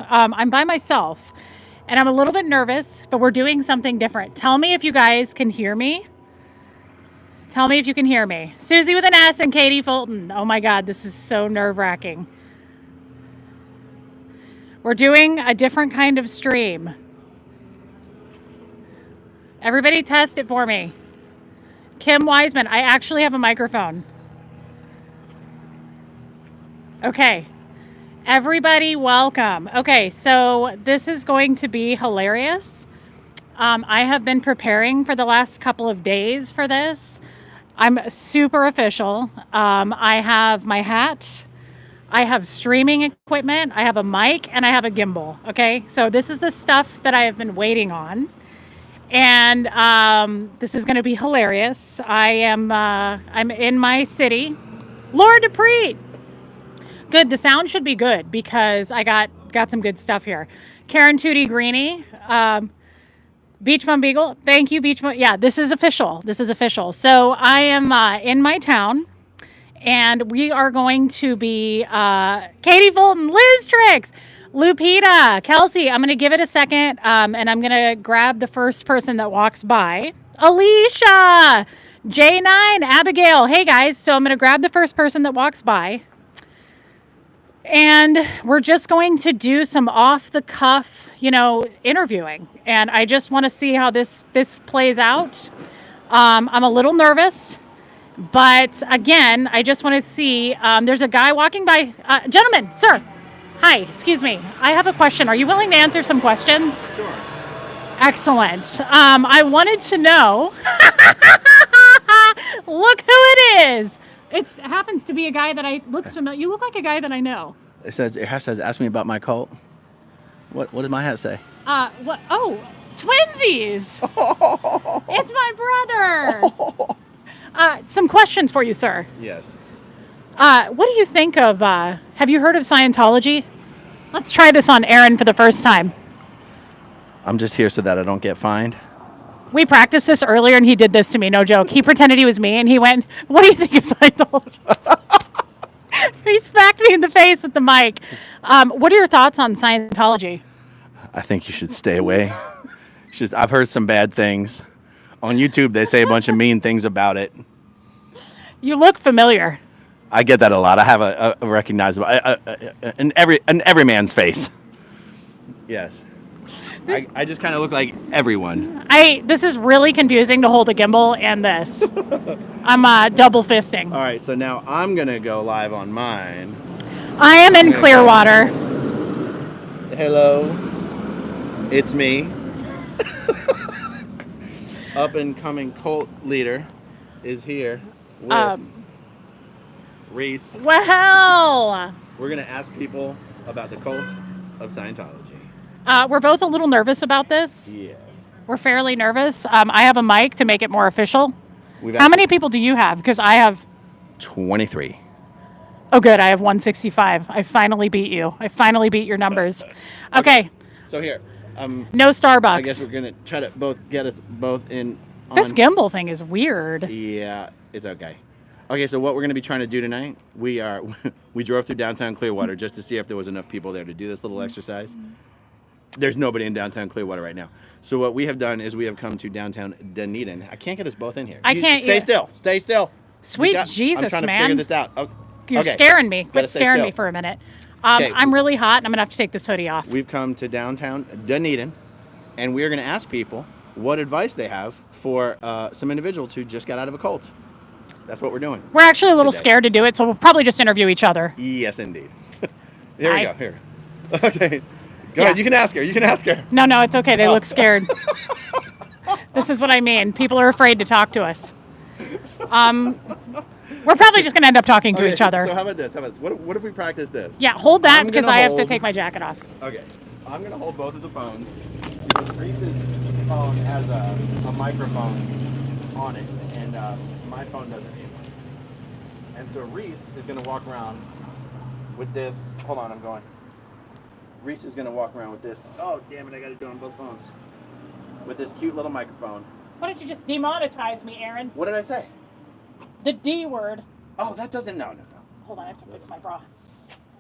I'm by myself and I'm a little bit nervous, but we're doing something different. Tell me if you guys can hear me. Tell me if you can hear me. Susie with an S and Katie Fulton. Oh my God, this is so nerve wracking. We're doing a different kind of stream. Everybody test it for me. Kim Wiseman, I actually have a microphone. Okay. Everybody, welcome. Okay, so this is going to be hilarious. I have been preparing for the last couple of days for this. I'm super official. I have my hat. I have streaming equipment. I have a mic and I have a gimbal. Okay, so this is the stuff that I have been waiting on. And this is going to be hilarious. I'm in my city. Laura Dupree. Good. The sound should be good because I got some good stuff here. Karen Tootie Greeny, Beach Bum Beagle. Thank you, Beach Bum. Yeah, this is official. This is official. So I am in my town, and we are going to be Katie Fulton, Liz Tricks, Lupita, Kelsey. I'm going to give it a second, and I'm going to grab the first person that walks by. Alicia, J9, Abigail. Hey guys. So I'm going to grab the first person that walks by. And we're just going to do some off the cuff, interviewing. And I just want to see how this plays out. I'm a little nervous, but again, I just want to see. There's a guy walking by. Gentlemen, sir. Hi, excuse me. I have a question. Are you willing to answer some questions? Sure. Excellent. I wanted to know. Look who it is. It happens to be a guy that looks familiar. You look like a guy that I know. It says, ask me about my cult. What does my hat say? What? Oh, twinsies. It's my brother. Some questions for you, sir. Yes. What do you think of, have you heard of Scientology? Let's try this on Aaron for the first time. I'm just here so that I don't get fined. We practiced this earlier, and he did this to me, no joke. He pretended he was me, and he went, "What do you think of Scientology?" He smacked me in the face with the mic. What are your thoughts on Scientology? I think you should stay away. I've heard some bad things. On YouTube, they say a bunch of mean things about it. You look familiar. I get that a lot. I have a recognizable, in every man's face. Yes. I just kind of look like everyone. This is really confusing to hold a gimbal and this. I'm double fisting. All right, so now I'm going to go live on mine. I am in Clearwater. Hello, it's me. Up and coming cult leader is here with Reese. Well, We're going to ask people about the cult of Scientology. we're both a little nervous about this. Yes. We're fairly nervous. I have a mic to make it more official. How many people do you have? Because I have 23. Oh, good. I have 165. I finally beat you. I finally beat your numbers. Okay. So here. No Starbucks. I guess we're going to try to get us both in. This gimbal thing is weird. Yeah, it's okay. Okay, so what we're going to be trying to do tonight, we drove through downtown Clearwater just to see if there was enough people there to do this little exercise. There's nobody in downtown Clearwater right now. So what we have done is we have come to downtown Dunedin. I can't get us both in here. I can't. Stay still. Stay still. Sweet Jesus, I'm trying to man. figure this out. Oh, You're okay. scaring me. Quit scaring still. me for a minute. Okay. I'm really hot, and I'm going to have to take this hoodie off. We've come to downtown Dunedin, and we are going to ask people what advice they have for some individuals who just got out of a cult. That's what we're doing. We're actually a little scared to do it, so we'll probably just interview each other. Yes, indeed. Here we go. Here. Okay. Go ahead. You can ask her. You can ask her. No, it's okay. They look scared. This is what I mean. People are afraid to talk to us. We're probably just going to end up talking to each other. So how about this? What if we practice this? Yeah, hold that because I have to take my jacket off. Okay. I'm going to hold both of the phones. Reese's phone has a microphone on it, and my phone doesn't need one. And so Reese is going to walk around with this. Hold on, I'm going. Reese is going to walk around with this. Oh, damn it, I got to do it on both phones. With this cute little microphone. Why don't you just demonetize me, Aaron? What did I say? The D word. Oh, that doesn't. No. Hold on, I have to fix my bra.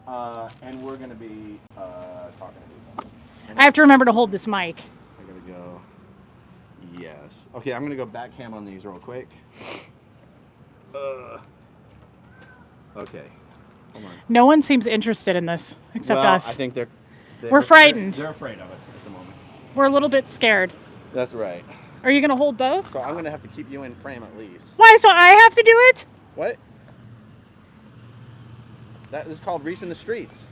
And we're going to be talking to people. I have to remember to hold this mic. I got to go. Yes. Okay, I'm going to go backhand on these real quick. Okay. Hold on. No one seems interested in this except us. I think We're frightened. They're afraid of us at the moment. We're a little bit scared. That's right. Are you going to hold both? So I'm going to have to keep you in frame at least. Why? So I have to do it? What? That is called Reese in the Streets.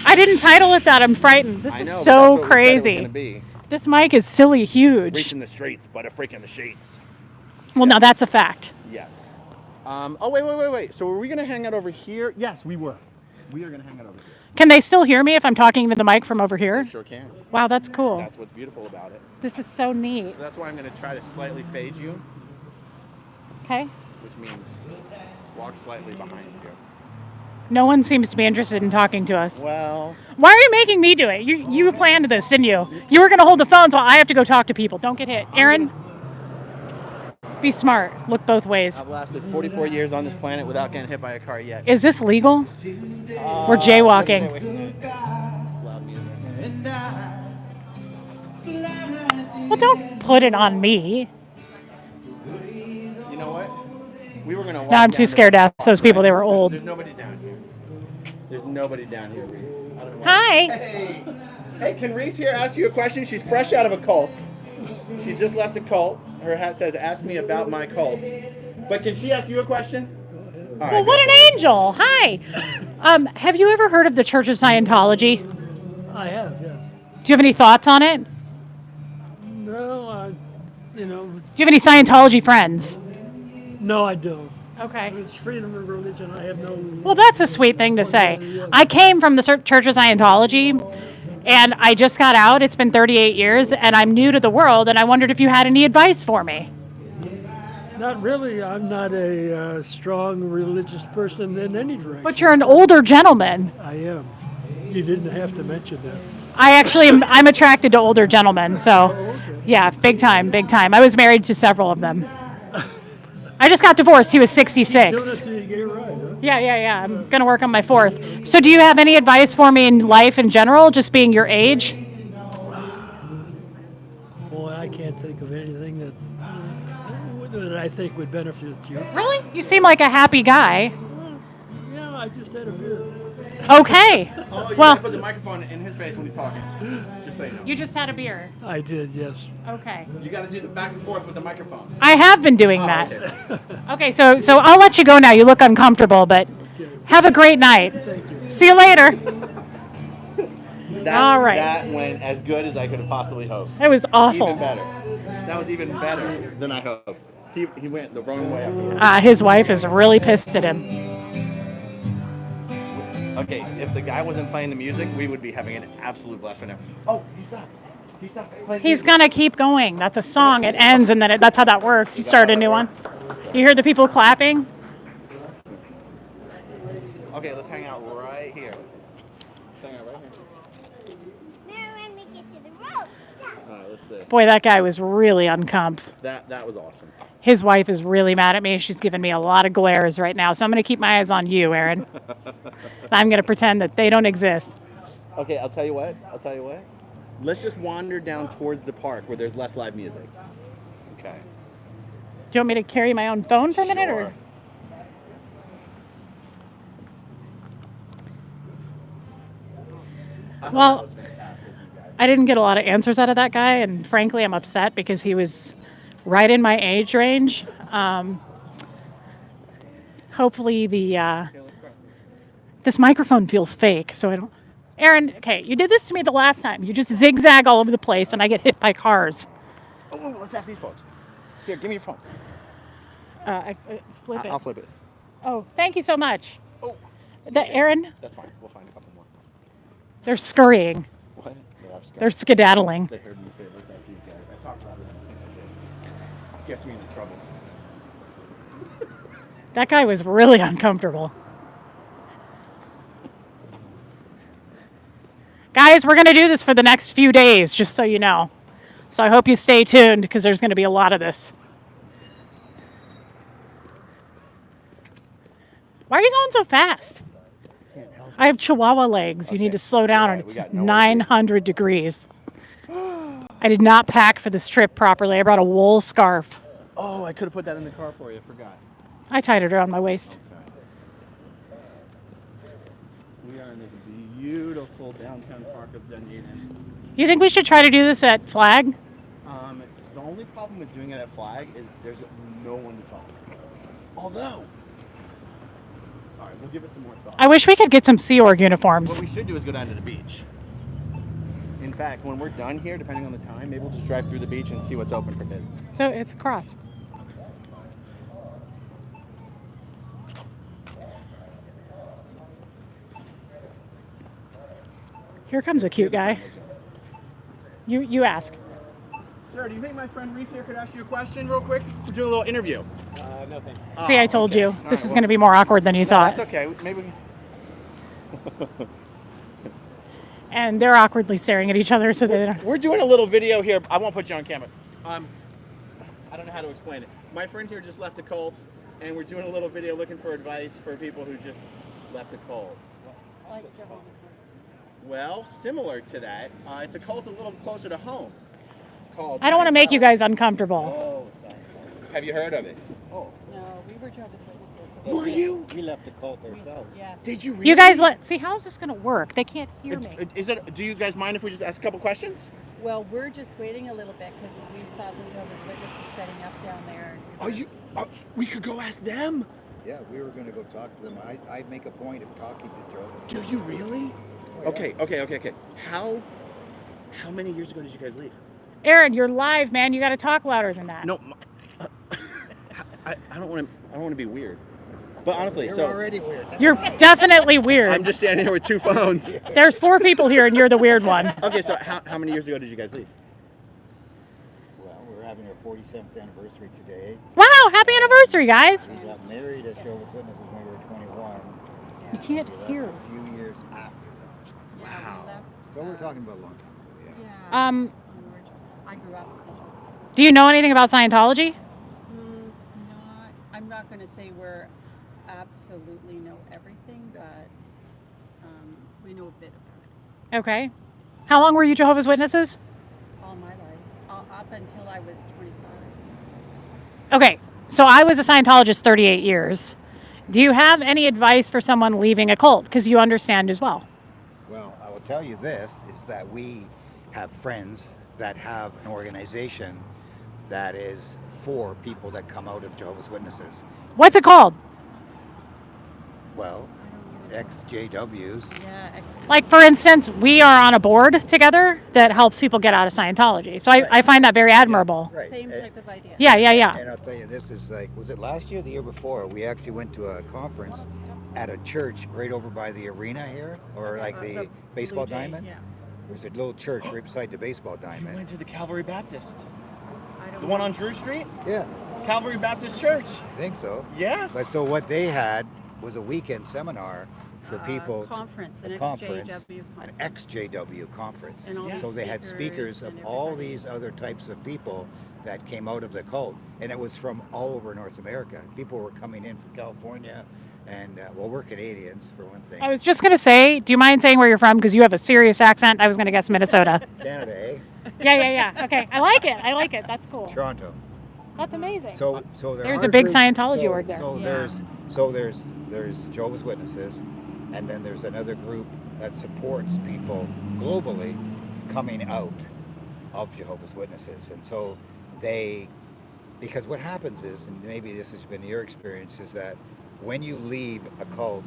I didn't title it that. I'm frightened. This I is know, but so that's what we said it was crazy. gonna be. This mic is silly huge. Reese in the Streets, but a freak in the sheets. Well, now that's a fact. Yes. Oh, wait. So were we going to hang out over here? Yes, we were. We are going to hang out over here. Can they still hear me if I'm talking into the mic from over here? Sure can. Wow, that's cool. That's what's beautiful about it. This is so neat. So that's why I'm going to try to slightly fade you, Okay. which means walk slightly behind you. No one seems to be interested in talking to us. Well, Why are you making me do it? You planned this, didn't you? You were going to hold the phones while I have to go talk to people. Don't get hit. Aaron, be smart. Look both ways. I've lasted 44 years on this planet without getting hit by a car yet. Is this legal? We're jaywalking. Loud music. Well, don't put it on me. You know what? We were going to walk Now I'm down too scared to ask those people. They were old. There's nobody down here. There's nobody down here, Reese. I don't know why. Hi. Hey, can Reese here ask you a question? She's fresh out of a cult. She just left a cult. Her hat says, ask me about my cult. But can she ask you a question? All right, Well, what an angel. Hi. Have you ever heard of the Church of Scientology? I have, yes. Do you have any thoughts on it? No, Do you have any Scientology friends? no, I don't. Okay. It's freedom of religion. I have no. Well, that's a sweet thing to say. I came from the Church of Scientology, and I just got out. It's been 38 years, and I'm new to the world, and I wondered if you had any advice for me. Not really. I'm not a strong religious person in any direction. But you're an older gentleman. I am. You didn't have to mention that. I actually I'm attracted to older gentlemen, so yeah, big time, big time. I was married to several of them. I just got divorced. He was Doing it 66. till you get it right, huh? Yeah. I'm going to work on my fourth. So do you have any advice for me in life in general, just being your age? Boy, I can't think of anything that I think would benefit you. Really? You seem like a happy guy. Yeah, I just had a beer. Okay. Oh, you Well, gotta put the microphone in his face when he's talking. Just so you know. you just had a beer. I did, yes. Okay. You gotta do the back and forth with the microphone. I have been doing Oh, that. okay. Okay, so I'll let you go now. You look uncomfortable, but have a great night. Thank you. See you later. That, All right. That went as good as I could have possibly hoped. That was awful. Even better. That was even better than I hoped. He went the wrong way afterwards. His wife is really pissed at him. Okay, if the guy wasn't playing the music, we would be having an absolute blast right now. Oh, he stopped. He stopped playing He's music. going to keep going. That's a song. It ends, and then that's how that works. You start a new one. You hear the people clapping? Okay, let's hang out right here. Let's hang out right here. Now when we get to the road. All right, let's see. Boy, that guy was really uncomf. That was awesome. His wife is really mad at me. She's giving me a lot of glares right now. So I'm going to keep my eyes on you, Aaron. I'm going to pretend that they don't exist. Okay, I'll tell you what. Let's just wander down towards the park where there's less live music. Okay. Do you want me to carry my own phone for a minute? Sure. Or? Well, I didn't get a lot of answers out of that guy, and frankly, I'm upset because he was right in my age range. Hopefully, this microphone feels fake, so I don't. Aaron, okay, you did this to me the last time. You just zigzag all over the place, and I get hit by cars. Oh, let's ask these folks. Here, give me your phone. I flip it. I'll flip it. Oh, thank you so much. Oh, Aaron, that's fine. We'll find a couple more. they're scurrying. What? They're skedaddling. They heard me say, let's ask these guys. I talked about it. Gets me into trouble. That guy was really uncomfortable. Guys, we're going to do this for the next few days, just so you know. So I hope you stay tuned because there's going to be a lot of this. Why are you going so fast? I have Chihuahua legs. You need Okay. to slow down, Yeah, and we it's got nowhere to be. 900 degrees. I did not pack for this trip properly. I brought a wool scarf. Oh, I could have put that in the car for you. I forgot. I tied it around my waist. Okay. We are in this beautiful downtown park of Dunedin. You think we should try to do this at Flag? The only problem with doing it at Flag is there's no one to talk to. Although, all right, we'll give it some more thought. I wish we could get some Sea Org What uniforms. we should do is go down to the beach. In fact, when we're done here, depending on the time, maybe we'll just drive through the beach and see what's open for business. So it's across. Here comes a cute guy. You ask. Sir, do you think my friend Reese here could ask you a question real quick? We're doing a little interview. No thanks. See, I told okay. you. All This right, is well- going to be more awkward than you No, thought. that's okay. Maybe. And they're awkwardly staring at each other so they don't. We're doing a little video here. I won't put you on camera. I don't know how to explain it. My friend here just left a cult, and we're doing a little video looking for advice for people who just left a cult. Well, similar to that, it's a cult a little closer to home. Called. I don't want to make you guys uncomfortable. Oh, have you heard of it? No, we were Jehovah's Witnesses. Were you? We left the cult ourselves. Oh, Yeah. Did you? Really? You guys see, how is this going to work? They can't hear me. Is it? Do you guys mind if we just ask a couple questions? Well, we're just waiting a little bit because we saw some Jehovah's Witnesses setting up down there. Are you? We could go ask them. Yeah, we were going to go talk to them. I make a point of talking to Jehovah's Do Witnesses. you really? Oh, yeah. Okay. How many years ago did you guys leave? Aaron, you're live, man. You got to talk louder than that. No, I don't want to be weird. But honestly, You're so already weird. You're definitely weird. I'm just standing here with two phones. There's 4 people here, and you're the weird one. Okay, so how many years ago did you guys leave? Well, we're having our 47th anniversary today. Wow, happy anniversary, guys. We got married as Jehovah's Witnesses when we were 21. You can't We left hear. a few years after that. Yeah, we left. So we're talking about a long time ago. Yeah. Yeah. Um, I grew up with the Jehovah's. do you know anything about Scientology? I'm not going to say we're absolutely know everything, but we know a bit about it. Okay. How long were you Jehovah's Witnesses? All my life, up until I was 25. Okay, so I was a Scientologist 38 years. Do you have any advice for someone leaving a cult? Because you understand as well. Well, I will tell you this, is that we have friends that have an organization that is for people that come out of Jehovah's Witnesses. What's it called? Well, XJWs. Yeah, Like, for instance, we are on a board together that helps people get out of Scientology. So I find that very admirable. Right. same type of idea. Yeah. And I'll tell you, this is like, was it last year or the year before? We actually went to a conference at a church right over by the arena here, or like the baseball Blue Jay, diamond. Yeah. There's a little church right beside the baseball You diamond. went to the Calvary Baptist, I don't the one know. on Drew Street, Yeah, Calvary Baptist Church. I think so. Yes. But so what they had was a weekend seminar for people. Conference, a an conference, XJW an conference. XJW conference. And all Yes. So they had speakers of and all everybody. these other types of people that came out of the cult, and it was from all over North America. People were coming in from California, and well, we're Canadians for one thing. I was just going to say, do you mind saying where you're from? Because you have a serious accent. I was going to guess Minnesota. Canada, eh? Yeah. Okay. I like it. That's cool. Toronto. That's amazing. So there There's are a big groups- Scientology so- org there. So Yeah. there's Jehovah's Witnesses, and then there's another group that supports people globally coming out of Jehovah's Witnesses, and so because what happens is, and maybe this has been your experience, is that when you leave a cult,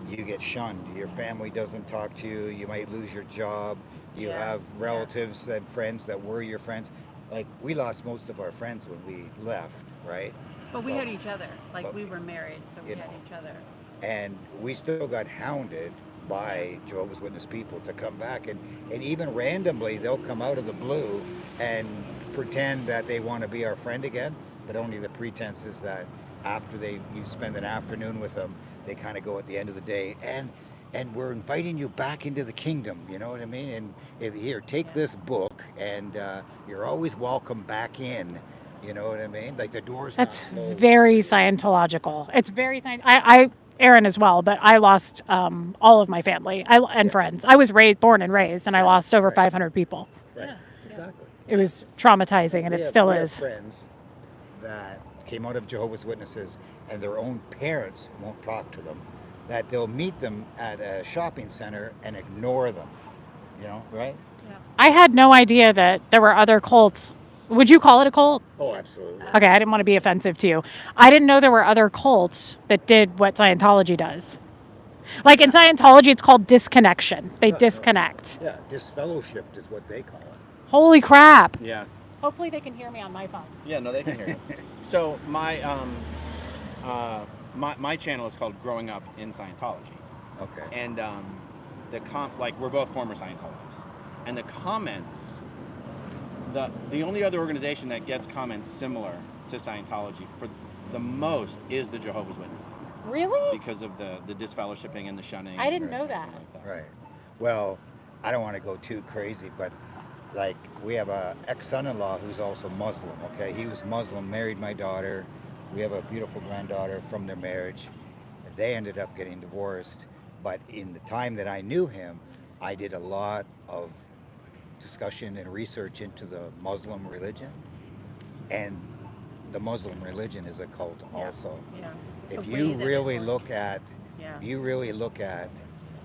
you get shunned. Your family doesn't talk to you. You might lose your job. You Yeah. have relatives and friends that were your friends. Like, we lost most of our friends when we left, right? But we Well, had each other. Like, but- we were married, so we you had know. each other. And we still got hounded by Jehovah's Witness people to come back. And even randomly, they'll come out of the blue and pretend that they want to be our friend again, but only the pretense is that after you spend an afternoon with them, they kind of go at the end of the day, and we're inviting you back into the kingdom, you know what I mean? And here, take this book, and you're always welcome back in, you know what I mean? Like, the doors. That's not closed. very Scientological. It's very Aaron as well, but I lost all of my family and friends. I was born and raised, and I lost over 500 people. Right. Exactly. It was traumatizing, and it still We have is. friends that came out of Jehovah's Witnesses, and their own parents won't talk to them. That they'll meet them at a shopping center and ignore them. You know, right? I had no idea that there were other cults. Would you call it a cult? Oh, absolutely. Okay, I didn't want to be offensive to you. I didn't know there were other cults that did what Scientology does. Like in Scientology, it's called disconnection. They disconnect. Yeah, disfellowshipped is what they call it. Holy crap. Yeah. Hopefully they can hear me on my phone. Yeah, no, they can hear you. So my my channel is called Growing Up in Scientology. Okay. And like we're both former Scientologists. And the comments, the only other organization that gets comments similar to Scientology for the most is the Jehovah's Witnesses. Really? Because of the disfellowshipping and the shunning. I didn't know that. Like that. Right. Well, I don't want to go too crazy, but like we have a ex-son-in-law who's also Muslim. Okay, he was Muslim, married my daughter. We have a beautiful granddaughter from their marriage. They ended up getting divorced, but in the time that I knew him, I did a lot of discussion and research into the Muslim religion, and the Muslim religion is a cult also. Yeah. If The way you that really it look at, Yeah. if you really look at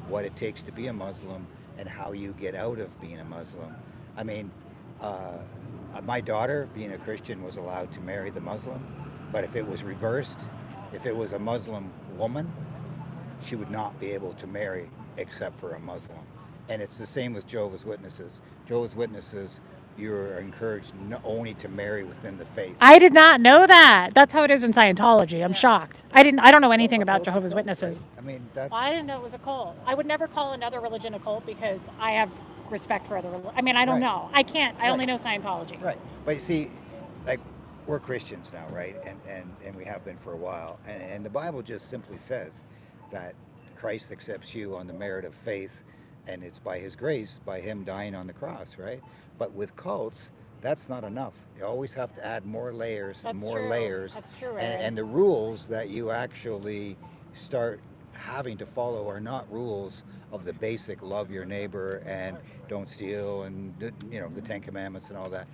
what it takes to be a Muslim and how you get out of being a Muslim, I mean, my daughter, being a Christian, was allowed to marry the Muslim, but if it was reversed, if it was a Muslim woman, she would not be able to marry except for a Muslim. And it's the same with Jehovah's Witnesses. Jehovah's Witnesses, you're encouraged not only to marry within the faith. I did not know that. That's how it is in Scientology. I'm shocked. I don't know anything about Jehovah's Witnesses. I mean, that's... Well, I didn't know it was a cult. I would never call another religion a cult because I have respect for other religions. I mean, I don't Right. know. I can't. I only Right. know Scientology. Right. But you see, like, we're Christians now, right? And we have been for a while. And the Bible just simply says that Christ accepts you on the merit of faith, and it's by his grace, by him dying on the cross, right? But with cults, that's not enough. You always have to add more layers and That's more true. layers. That's true, and, Aaron. and the rules that you actually start having to follow are not rules of the basic love your neighbor and don't steal and the 10 commandments and all that.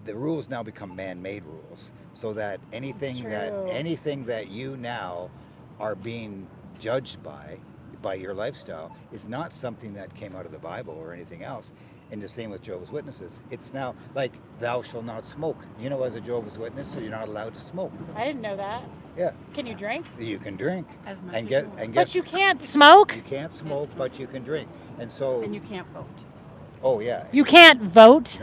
The rules now become man-made rules, so that anything that you now are being judged by your lifestyle is not something that came out of the Bible or anything else. And the same with Jehovah's Witnesses. It's now like, thou shalt not smoke. You know, as a Jehovah's Witness, you're not allowed to smoke. I didn't know that. Yeah, Can you drink? you can drink As much and as get you want. and get. But you can't smoke. You can't smoke, but you can drink. And so, And you can't vote. oh yeah, You can't vote.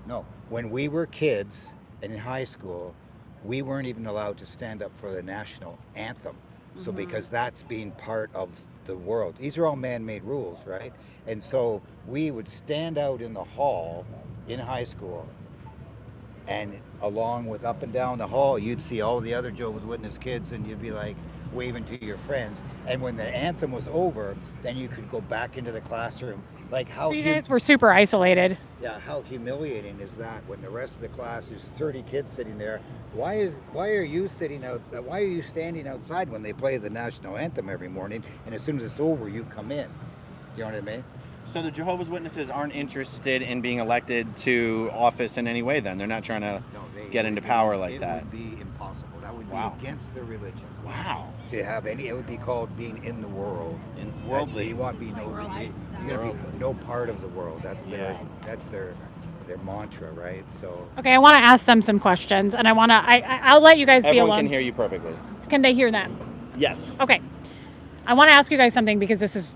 no. When we were kids in high school, we weren't even allowed to stand up for the national anthem. So because that's being part of the world. These are all man-made rules, right? And so we would stand out in the hall in high school, and along with up and down the hall, you'd see all the other Jehovah's Witness kids, and you'd be like waving to your friends. And when the anthem was over, then you could go back into the classroom. Like how So you guys were super isolated. yeah, how humiliating is that when the rest of the class is 30 kids sitting there? Why are you standing outside when they play the national anthem every morning, and as soon as it's over you come in? You know what I mean? So the Jehovah's Witnesses aren't interested in being elected to office in any way then? They're not trying to get into power like that? It would be impossible. That would Wow. be against their religion. Wow. To have any, it would be called being in the world. Worldly. You want to be you're gonna be no part of the world. That's their mantra, right? So Okay, I want to ask them some questions, and I'll let you guys be Everyone alone. can hear you perfectly. Can they hear that? Yes. Okay. I want to ask you guys something because this is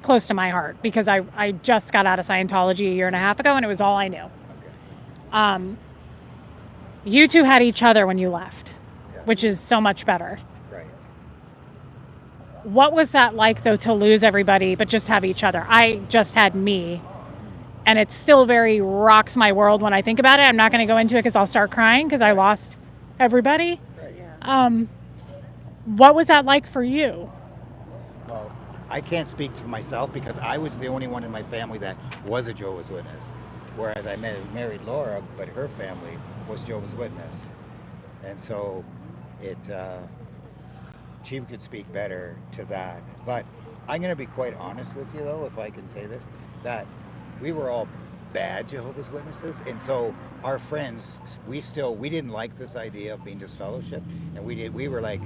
close to my heart, because I just got out of Scientology a year and a half ago, and it was all I knew. You two had each other when you left, which is so much better. right. What was that like, though, to lose everybody but just have each other? I just had me, and it still very rocks my world when I think about it. I'm not going to go into it because I'll start crying because I lost everybody. What was that like for you? Well, I can't speak for myself because I was the only one in my family that was a Jehovah's Witness. Whereas I married Laura, but her family was Jehovah's Witness. And so it she could speak better to that. But I'm going to be quite honest with you, though, if I can say this, that we were all bad Jehovah's Witnesses, and so our friends, we didn't like this idea of being disfellowshipped, and we were like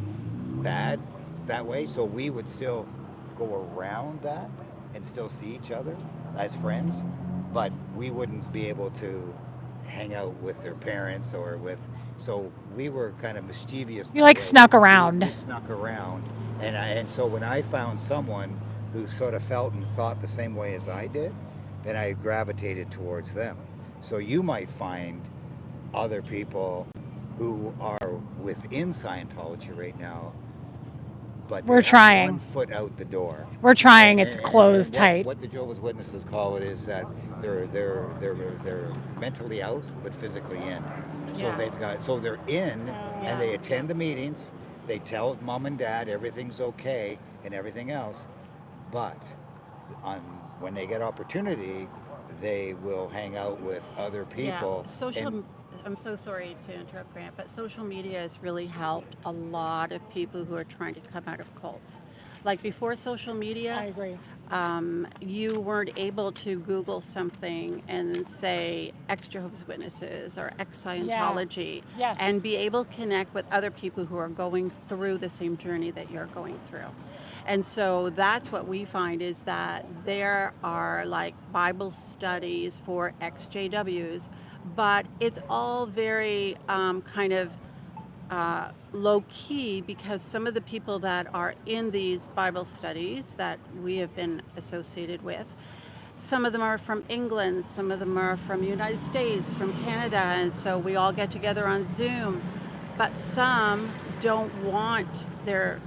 bad that way, so we would still go around that and still see each other as friends, but we wouldn't be able to hang out with their parents or with, so we were kind of mischievous. You like snuck around. We snuck around, and so when I found someone who sort of felt and thought the same way as I did, then I gravitated towards them. So you might find other people who are within Scientology right now, but We're they're trying. 1 foot out the door. We're trying. It's closed what, tight. What the Jehovah's Witnesses call it is that they're mentally out but physically in. So Yeah. they're in and they attend the meetings. They tell mom and dad everything's okay and everything else, but when they get opportunity, they will hang out with other people. I'm so sorry to interrupt, Grant, but social media has really helped a lot of people who are trying to come out of cults. Like before social media, I agree. You weren't able to Google something and then say ex Jehovah's Witnesses or ex Scientology, Yes. and be able to connect with other people who are going through the same journey that you're going through. And so that's what we find is that there are like Bible studies for ex-JWs, but it's all very kind of low key, because some of the people that are in these Bible studies that we have been associated with, some of them are from England, some of them are from the United States, from Canada, and so we all get together on Zoom, but some don't want their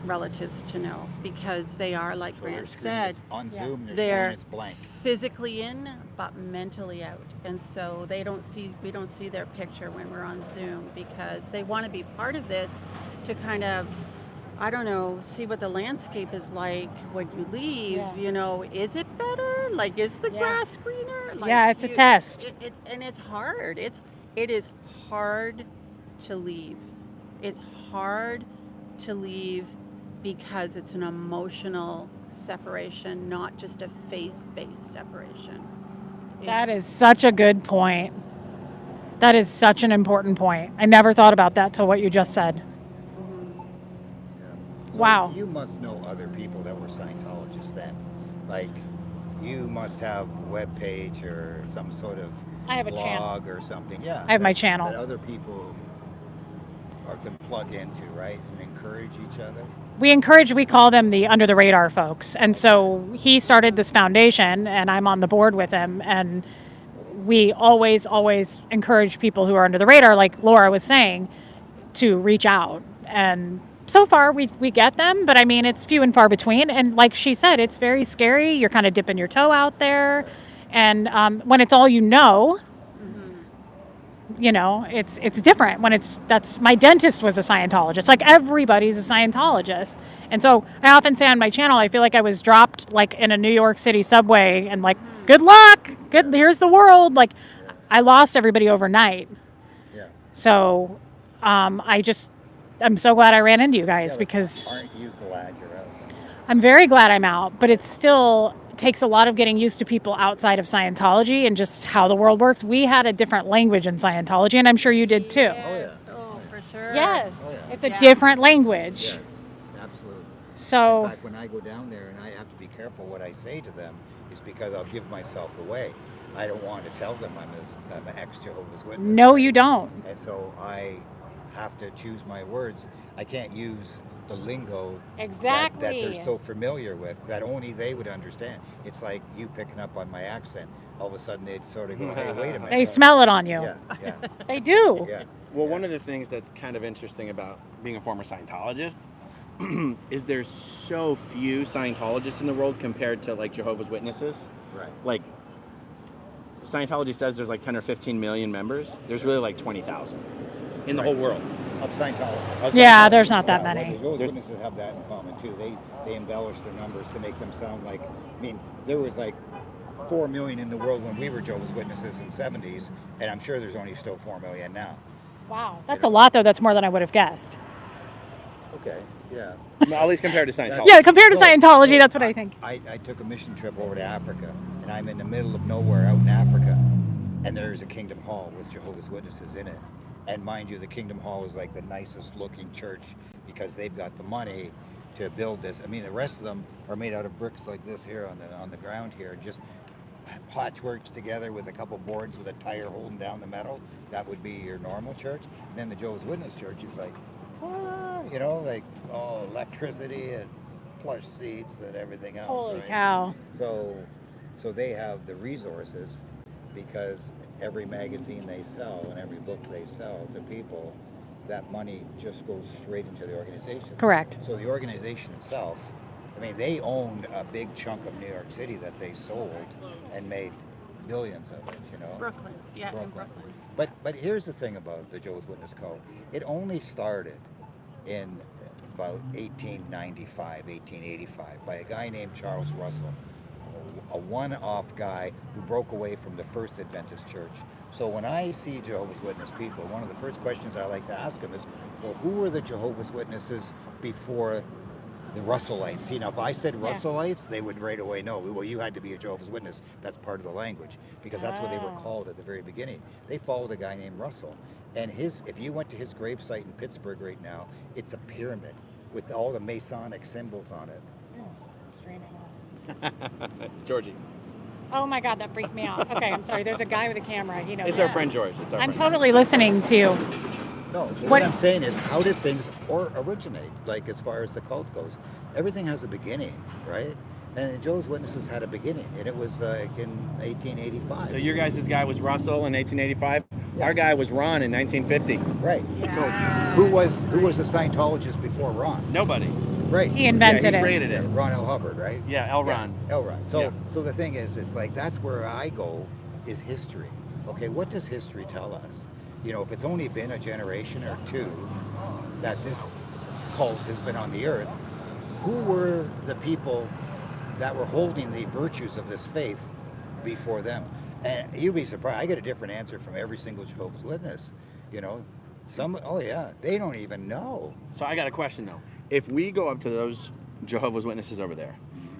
relatives to know because they are, like So their Grant screen said, is on Zoom, their they're screen is blank. physically in but mentally out, and so we don't see their picture when we're on Zoom because they want to be part of this to kind of, I don't know, see what the landscape is like when you leave. Yeah. You know, is it better? Like, is the Yeah. grass greener? Like, Yeah, it's a test. And it's hard. It is hard to leave. It's hard to leave because it's an emotional separation, not just a faith-based separation. That is such a good point. That is such an important point. I never thought about that till what you just said. So Wow. You must know other people that were Scientologists then. Like, you must have a web page or some sort of I have a blog channel. or something. Yeah. I have my that- channel. That other people can plug into, right? And encourage each other. We call them the under the radar folks. And so he started this foundation and I'm on the board with him. And we always encourage people who are under the radar, like Laura was saying, to reach out. And so far we get them, but I mean, it's few and far between. And like she said, it's very scary. You're kind of dipping your toe out there. And when it's all you know, it's different when that's my dentist was a Scientologist. Like everybody's a Scientologist. And so I often say on my channel, I feel like I was dropped like in a New York City subway and like, good luck, here's the world. Like I lost everybody overnight. Yeah. So I'm so glad I ran into you guys because Aren't you glad you're out? I'm very glad I'm out, but it still takes a lot of getting used to people outside of Scientology and just how the world works. We had a different language in Scientology, and I'm sure you did too. Yes, for sure. Yes, Oh, yeah. it's a different language. Yes, absolutely. So, In fact, when I go down there and I have to be careful what I say to them, is because I'll give myself away. I don't want to tell them I'm an ex-Jehovah's Witness. no, you don't. And so I have to choose my words. I can't use the lingo that they're Exactly. so familiar with that only they would understand. It's like you picking up on my accent. All of a sudden they'd sort of go, hey, wait a minute. They smell it on you. Yeah, yeah, They do. yeah. Well, one of the things that's kind of interesting about being a former Scientologist is there's so few Scientologists in the world compared to like Jehovah's Witnesses. Right. Like Scientology says there's like 10 or 15 million members. There's really like 20,000 in the whole world. Of Scientology. Of Yeah, Scientology. there's not that Well, many. the Jehovah's Witnesses have that in common too. They embellish their numbers to make them sound like, I mean, there was like 4 million in the world when we were Jehovah's Witnesses in the 70s, and I'm sure there's only still 4 million now. Wow, that's a lot though. That's more than I would have guessed. Okay. Yeah. At least compared to Scientology. Yeah, compared to No, Scientology, no, that's what I think. I took a mission trip over to Africa, and I'm in the middle of nowhere out in Africa, and there's a Kingdom Hall with Jehovah's Witnesses in it. And mind you, the Kingdom Hall is like the nicest looking church because they've got the money to build this. I mean, the rest of them are made out of bricks like this here on the ground here, and just patchworks together with a couple boards with a tire holding down the metal. That would be your normal church. And then the Jehovah's Witness church is like, like all electricity and plush seats and everything else. Holy right? cow. So they have the resources because every magazine they sell and every book they sell to people, that money just goes straight into the organization. Correct. So the organization itself, I mean, they owned a big chunk of New York City that they sold and made billions of it, Brooklyn. Yeah, in Brooklyn. Brooklyn. But here's the thing about the Jehovah's Witness cult. It only started in about 1895, 1885 by a guy named Charles Russell, a one-off guy who broke away from the First Adventist Church. So when I see Jehovah's Witness people, one of the first questions I like to ask them is, well, who were the Jehovah's Witnesses before the Russellites? See, now if I said Russellites, they would right away know, well, you had to be a Jehovah's Witness. That's part of the language, because that's what they were called at the very beginning. They followed a guy named Russell. And if you went to his gravesite in Pittsburgh right now, it's a pyramid with all the Masonic symbols on it. Yes, streaming us. It's Georgie. Oh my God, that freaked me out. Okay, I'm sorry. There's a guy with a camera. He knows. It's our friend George. It's our I'm friend. totally listening to you. No, What- what I'm saying is, how did things originate? Like as far as the cult goes, everything has a beginning, right? And Jehovah's Witnesses had a beginning, and it was like in 1885. So your guys' guy was Russell in 1885. Our guy was Ron in 1950. Right. Yeah. So who was the Scientologist before Ron? Nobody. Right. He invented he it. created it. Ron L. Hubbard, right? Yeah, L. Ron. L. Ron. So Yeah. so the thing is, it's like that's where I go is history. Okay, what does history tell us? If it's only been a generation or two that this cult has been on the earth, who were the people that were holding the virtues of this faith before them? And you'd be surprised. I get a different answer from every single Jehovah's Witness. They don't even know. So I got a question though. If we go up to those Jehovah's Witnesses over there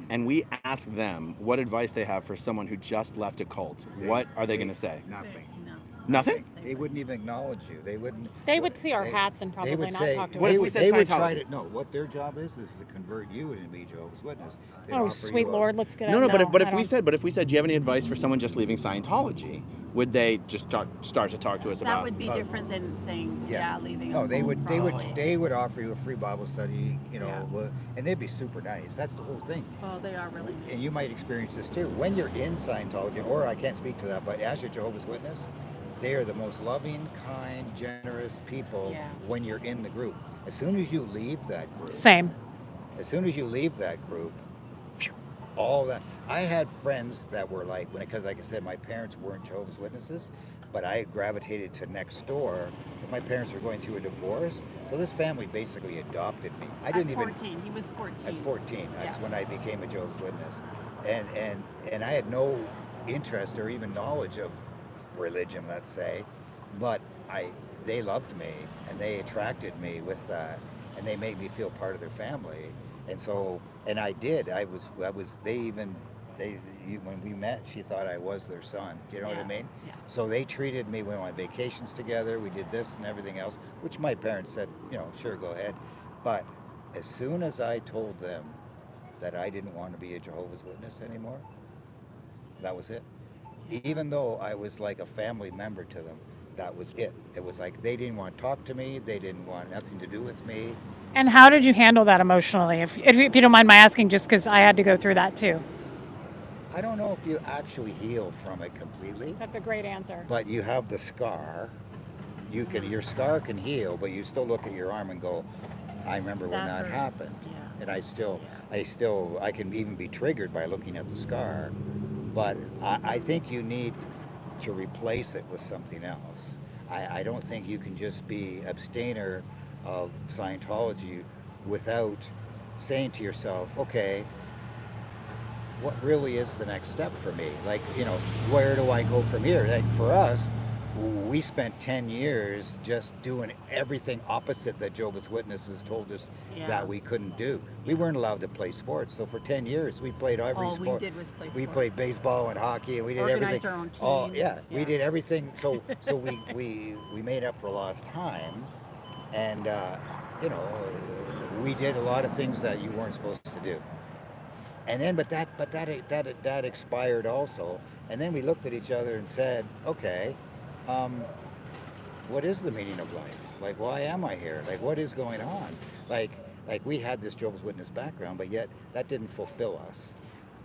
and we ask them what advice they have for someone who just left a cult, what are they going to say? Nothing. No. Nothing? They wouldn't even acknowledge you. They wouldn't. They would see our hats and probably they would not say, talk to What us. if we said they would try Scientology? to. No, what their job is to convert you to be Jehovah's Witness. They'd Oh, offer sweet you Lord, let's get No, out. but if I we don't- said, do you have any advice for someone just leaving Scientology? Would they just start to talk to us That about? would be different than saying, leaving. No, a they cult, would. probably. They would offer you a free Bible study. Yeah. And they'd be super nice. That's the whole thing. Well, they are really. And you might experience this too. When you're in Scientology, or I can't speak to that, but as a Jehovah's Witness, they are the most loving, kind, generous people Yeah. when you're in the group. As soon as you leave that group, Same. all that. I had friends that were because like I said, my parents weren't Jehovah's Witnesses, but I gravitated to next door. My parents were going through a divorce, so this family basically adopted me. I didn't At even. 14. He was 14. At 14, that's Yeah. when I became a Jehovah's Witness, and I had no interest or even knowledge of religion, let's say, but they loved me and they attracted me with that, and they made me feel part of their family, and I did. When we met, she thought I was their son. Do you know what I Yeah, mean? yeah. So they treated me. We went on vacations together. We did this and everything else, which my parents said, sure, go ahead. But as soon as I told them that I didn't want to be a Jehovah's Witness anymore, that was it. Even though I was like a family member to them, that was it. It was like they didn't want to talk to me. They didn't want nothing to do with me. And how did you handle that emotionally? If you don't mind my asking, just because I had to go through that too. I don't know if you actually heal from it completely, That's a great answer. but you have the scar. Your scar can heal, but you still look at your arm and go, I remember when That that hurt. happened. Yeah. And I can even be triggered by looking at the scar. But I think you need to replace it with something else. I don't think you can just be abstainer of Scientology without saying to yourself, okay, what really is the next step for me? Where do I go from here? Like for us, we spent 10 years just doing everything opposite that Jehovah's Witnesses told us Yeah. that we couldn't do. We weren't allowed to play sports. So for 10 years, we played every All sport. we did was play We sports. played baseball and hockey, and we did Organized everything. our own Oh, teams, yeah, we yeah. did everything. So we made up for lost time, and you know, we did a lot of things that you weren't supposed to do. And then, that expired also. And then we looked at each other and said, okay, um, what is the meaning of life? Like, why am I here? Like, what is going on? Like, we had this Jehovah's Witness background, but yet that didn't fulfill us.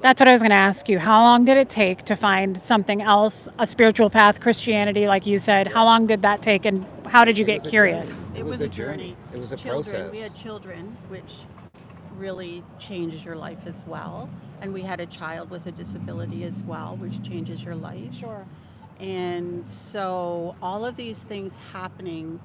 That's what I was going to ask you. How long did it take to find something else, a spiritual path, Christianity, like you said? How long did that take, and how did you get was a curious? journey. It was a journey. It was a children, process. We had children, which really changes your life as well. And we had a child with a disability as well, which changes your life. Sure. And so all of these things happening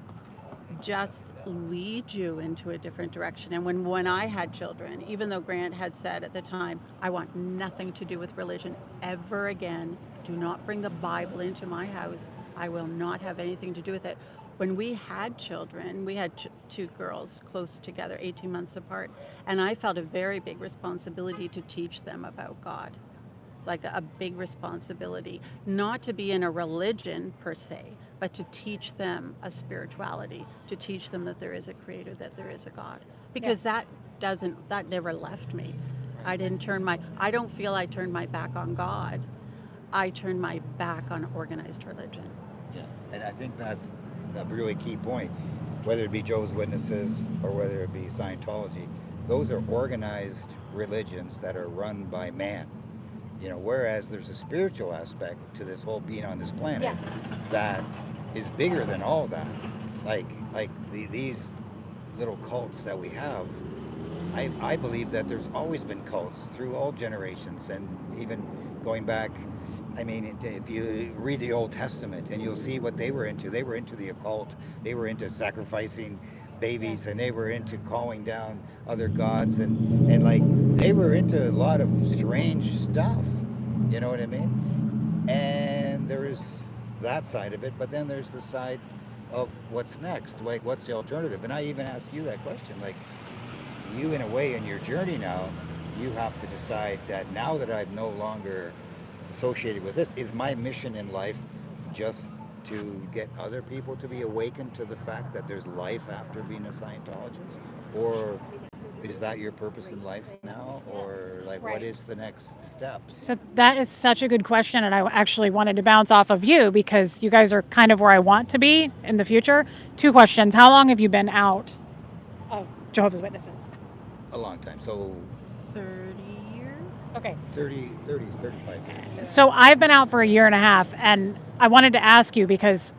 just lead you into a different direction. And when I had children, even though Grant had said at the time, I want nothing to do with religion ever again, do not bring the Bible into my house, I will not have anything to do with it. When we had children, we had two girls close together, 18 months apart, and I felt a very big responsibility to teach them about God. Like a big responsibility, not to be in a religion per se, but to teach them a spirituality, to teach them that there is a creator, that there is a God. Because that never left me. I don't feel I turned my back on God. I turned my back on organized religion. Yeah, and I think that's a really key point. Whether it be Jehovah's Witnesses or whether it be Scientology, those are organized religions that are run by man. You know, whereas there's a spiritual aspect to this whole being on this planet Yes. that is bigger than all that. These little cults that we have, I believe that there's always been cults through all generations, and even going back, I mean, if you read the Old Testament and you'll see what they were into. They were into the occult. They were into sacrificing babies, and they were into calling down other gods, and like they were into a lot of strange stuff. You know what I mean? And there is that side of it, but then there's the side of what's next. Like, what's the alternative? And I even ask you that question. Like, you, in a way, in your journey now, you have to decide that now that I'm no longer associated with this, is my mission in life just to get other people to be awakened to the fact that there's life after being a Scientologist? Or is that your purpose in life now? Or like, what is the next step? So that is such a good question, and I actually wanted to bounce off of you because you guys are kind of where I want to be in the future. 2 questions. How long have you been out of Jehovah's Witnesses? A long time. So 30 years? Okay. 35 years. So I've been out for a year and a half, and I wanted to ask you because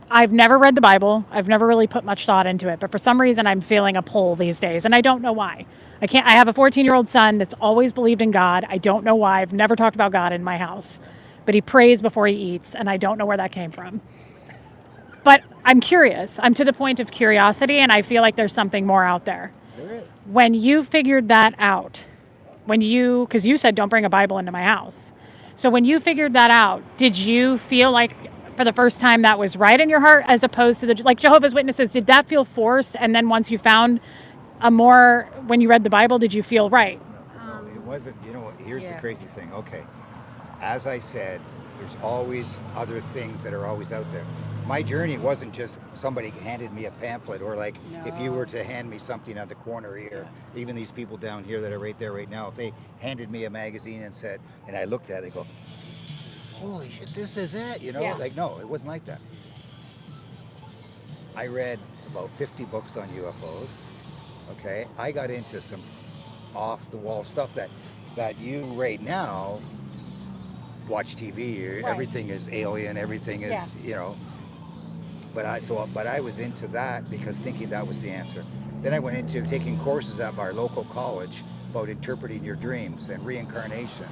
I've never read the Bible. I've never really put much thought into it, but for some reason I'm feeling a pull these days, and I don't know why. I have a 14-year-old son that's always believed in God. I don't know why. I've never talked about God in my house, but he prays before he eats, and I don't know where that came from. But I'm curious. I'm to the point of curiosity, and I feel like there's something more out there. There is. When you figured that out, because you said don't bring a Bible into my house. So when you figured that out, did you feel like for the first time that was right in your heart as opposed to like Jehovah's Witnesses, did that feel forced? And then once you found when you read the Bible, did you feel right? No, it wasn't. You know what? Here's the Yeah. crazy thing. Okay. As I said, there's always other things that are always out there. My journey wasn't just somebody handed me a pamphlet, or like if you were to hand me something at the corner here, even these people down here that are right there right now, if they handed me a magazine and said, and I looked at it and go, holy shit, this is it, you know? Yeah. Like, no, it wasn't like that. I read about 50 books on UFOs, okay? I got into some off-the-wall stuff that you right now watch TV, Right. everything is alien, everything is, you know. But I was into that because thinking that was the answer. Then I went into taking courses at our local college about interpreting your dreams and reincarnation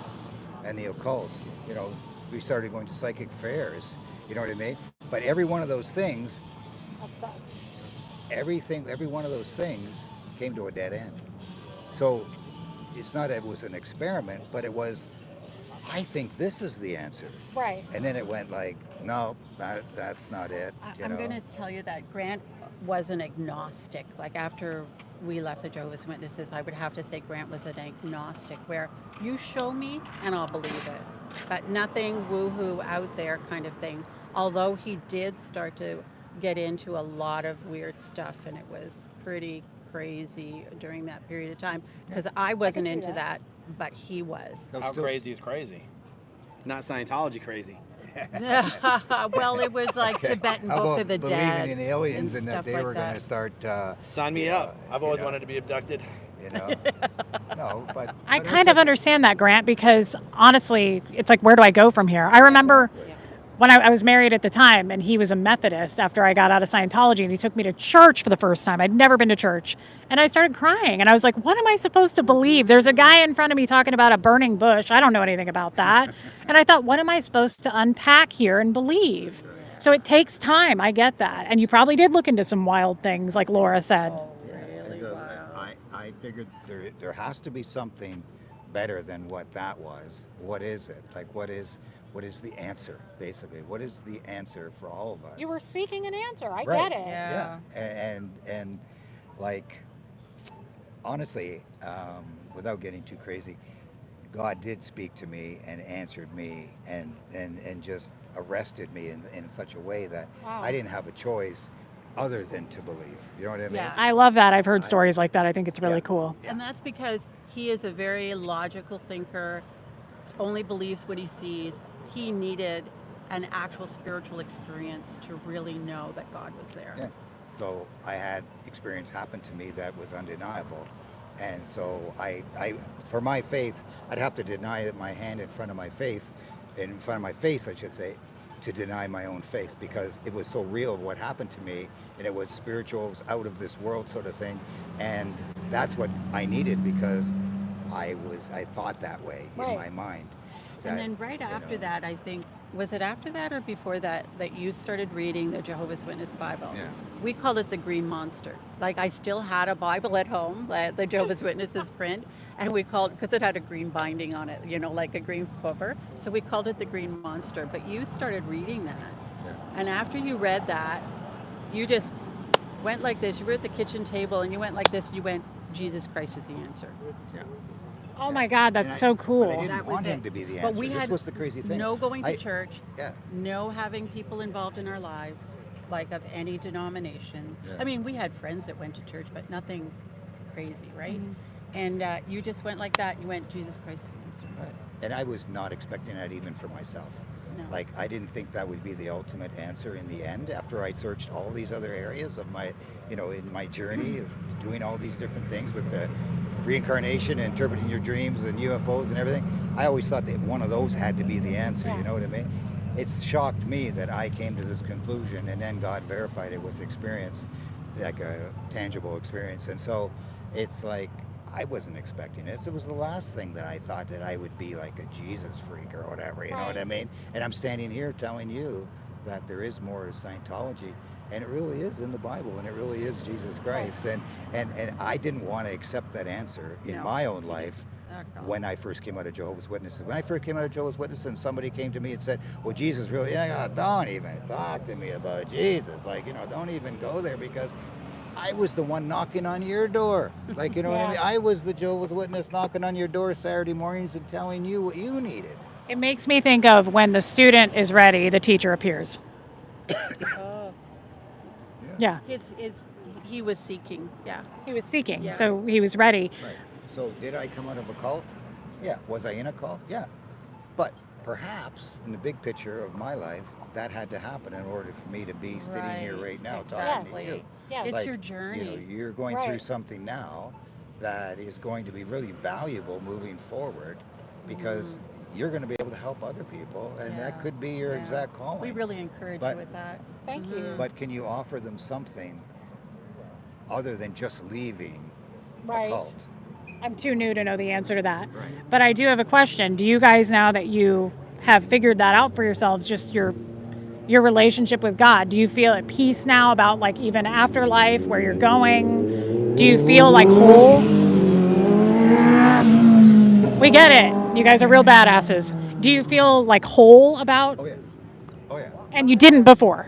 and the occult. You know, we started going to psychic fairs, you know what I mean? But every one of those things, every one of those things came to a dead end. So it's not that it was an experiment, but it was I think this is the answer. Right. And then it went like, no, that's not it. I'm going to tell you that Grant was an agnostic. Like after we left the Jehovah's Witnesses, I would have to say Grant was an agnostic, where you show me and I'll believe it. But nothing woohoo out there kind of thing. Although he did start to get into a lot of weird stuff, and it was pretty crazy during that period of time, because I wasn't see into that. that, but he was. How crazy is crazy? Not Scientology crazy. Well, it was like Okay. Tibetan How Book about of the believing Dead in aliens and that stuff they like were going that. to start, Sign me Yeah, up. I've always yeah. wanted to be abducted. you know? No, but I but kind that's of understand that, Grant, because honestly, it's like, where do I go from here? I remember when I was married at the time, and he was a Methodist after I got out of Scientology, and he took me to church for the first time. I'd never been to church. And I started crying, and I was like, what am I supposed to believe? There's a guy in front of me talking about a burning bush. I don't know anything about that. And I thought, what am I supposed to unpack here and believe? So it takes time. I get that. And you probably did look into some wild things, like Laura said. Really? So Wow. I figured there has to be something better than what that was. What is it? Like, what is the answer, basically? What is the answer for all of us? You were seeking an answer. I Right. get it. Yeah. And like, honestly, without getting too crazy, God did speak to me and answered me and just arrested me in such a way that Wow. I didn't have a choice other than to believe. You know what I mean? Yeah. I love that. I've heard stories like that. I think it's really Yeah. cool. And that's because he is a very logical thinker, only believes what he sees. He needed an actual spiritual experience to really know that God was there. Yeah. So I had experience happen to me that was undeniable. And so I for my faith, I'd have to deny my hand in front of my faith, in front of my face, I should say, to deny my own faith, because it was so real what happened to me, and it was spiritual, it was out of this world sort of thing. And that's what I needed, because I thought that way in Right. my mind. And that, then right you after know, that, I think, was it after that or before that you started reading the Jehovah's Witness Bible? Yeah. We called it the Green Monster. Like, I still had a Bible at home, the Jehovah's Witnesses print, and we called, because it had a green binding on it, like a green cover. So we called it the Green Monster. But you started reading that. Yeah. And after you read that, you just went like this. You were at the kitchen table and you went like this. You went, Jesus Christ is the answer. Yeah. Oh my God, And that's I- so but I cool. didn't That was want him it. to be the But answer. we This had was the crazy thing. no going to I- church, Yeah. no having people involved in our lives, like of any denomination. Yeah. I mean, we had friends that went to church, but nothing crazy, right? Mm-hmm. And you just went like that. You went, Jesus Christ. is the answer." And I was not expecting that even for myself. No. Like, I didn't think that would be the ultimate answer in the end, after I searched all these other areas of my, in my journey of doing all these different things with the reincarnation, interpreting your dreams and UFOs and everything. I always thought that one of those had to be the answer, Yeah. you know what I mean? It's shocked me that I came to this conclusion, and then God verified it with experience, like a tangible experience. And so it's like, I wasn't expecting this. It was the last thing that I thought, that I would be like a Jesus freak or whatever, you know what I mean? And I'm standing here telling you that there is more to Scientology, and it really is in the Bible, and it really is Jesus Christ. And I didn't want to accept that answer in No. my own life Oh, God. when I first came out of Jehovah's Witnesses. When I first came out of Jehovah's Witnesses and somebody came to me and said, well, Jesus really, don't even talk to me about Jesus. Like, don't even go there, because I was the one knocking on your door. Like, you know what I mean? I was the Jehovah's Witness knocking on your door Saturday mornings and telling you what you needed. It makes me think of when the student is ready, the teacher appears. Oh, Yeah, he was seeking, yeah. he was seeking, Yeah. so he was ready. Right. So did I come out of a cult? Yeah. Was I in a cult? Yeah. But perhaps in the big picture of my life, that had to happen in order for me to be sitting here right now talking to Exactly. you. Yes. It's your journey. You're going through Right. something now that is going to be really valuable moving forward, because you're going to be able to help other people, and that Yeah. could be your Yeah. exact calling. We really encourage But- you with that. Thank you. But can you offer them something other than just leaving Right. the cult? I'm too new to know the answer to that. Right. But I do have a question. Do you guys, now that you have figured that out for yourselves, just your relationship with God, do you feel at peace now about, like, even afterlife, where you're going? Do you feel like whole? We get it. You guys are real badasses. Do you feel like whole about? Oh yeah. Oh yeah. And you didn't before.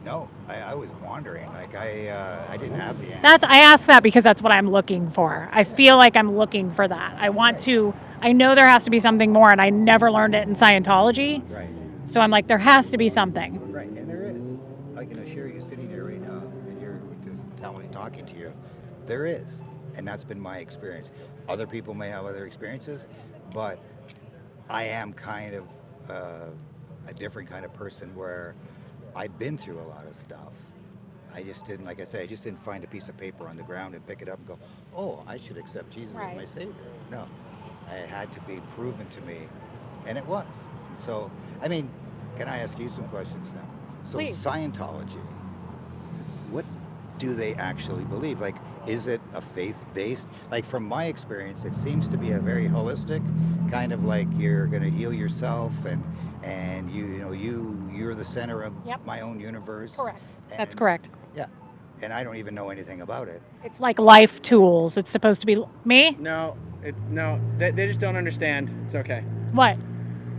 No, I was wandering. Like I didn't have the answer. I asked that because that's what I'm looking for. I feel like I'm looking for that. I want to. I know there has to be something more, and I never learned it in Scientology. Right. So I'm like, there has to be something. Right, and there is. I can assure you, sitting here right now, and you're just telling, talking to you, there is, and that's been my experience. Other people may have other experiences, but I am kind of a different kind of person where I've been through a lot of stuff. I just didn't, like I said, I just didn't find a piece of paper on the ground and pick it up and go, oh, I should accept Jesus as my Savior. No, it had to be proven to me, and it was. So, I mean, can I ask you some questions now? So Please. Scientology, what do they actually believe? Like, is it a faith-based? Like, from my experience, it seems to be a very holistic kind of like you're going to heal yourself, and you're the center of my own universe. Correct. And, That's correct. Yeah, and I don't even know anything about it. It's like life tools. It's supposed to be me. No, they just don't understand. It's okay. What?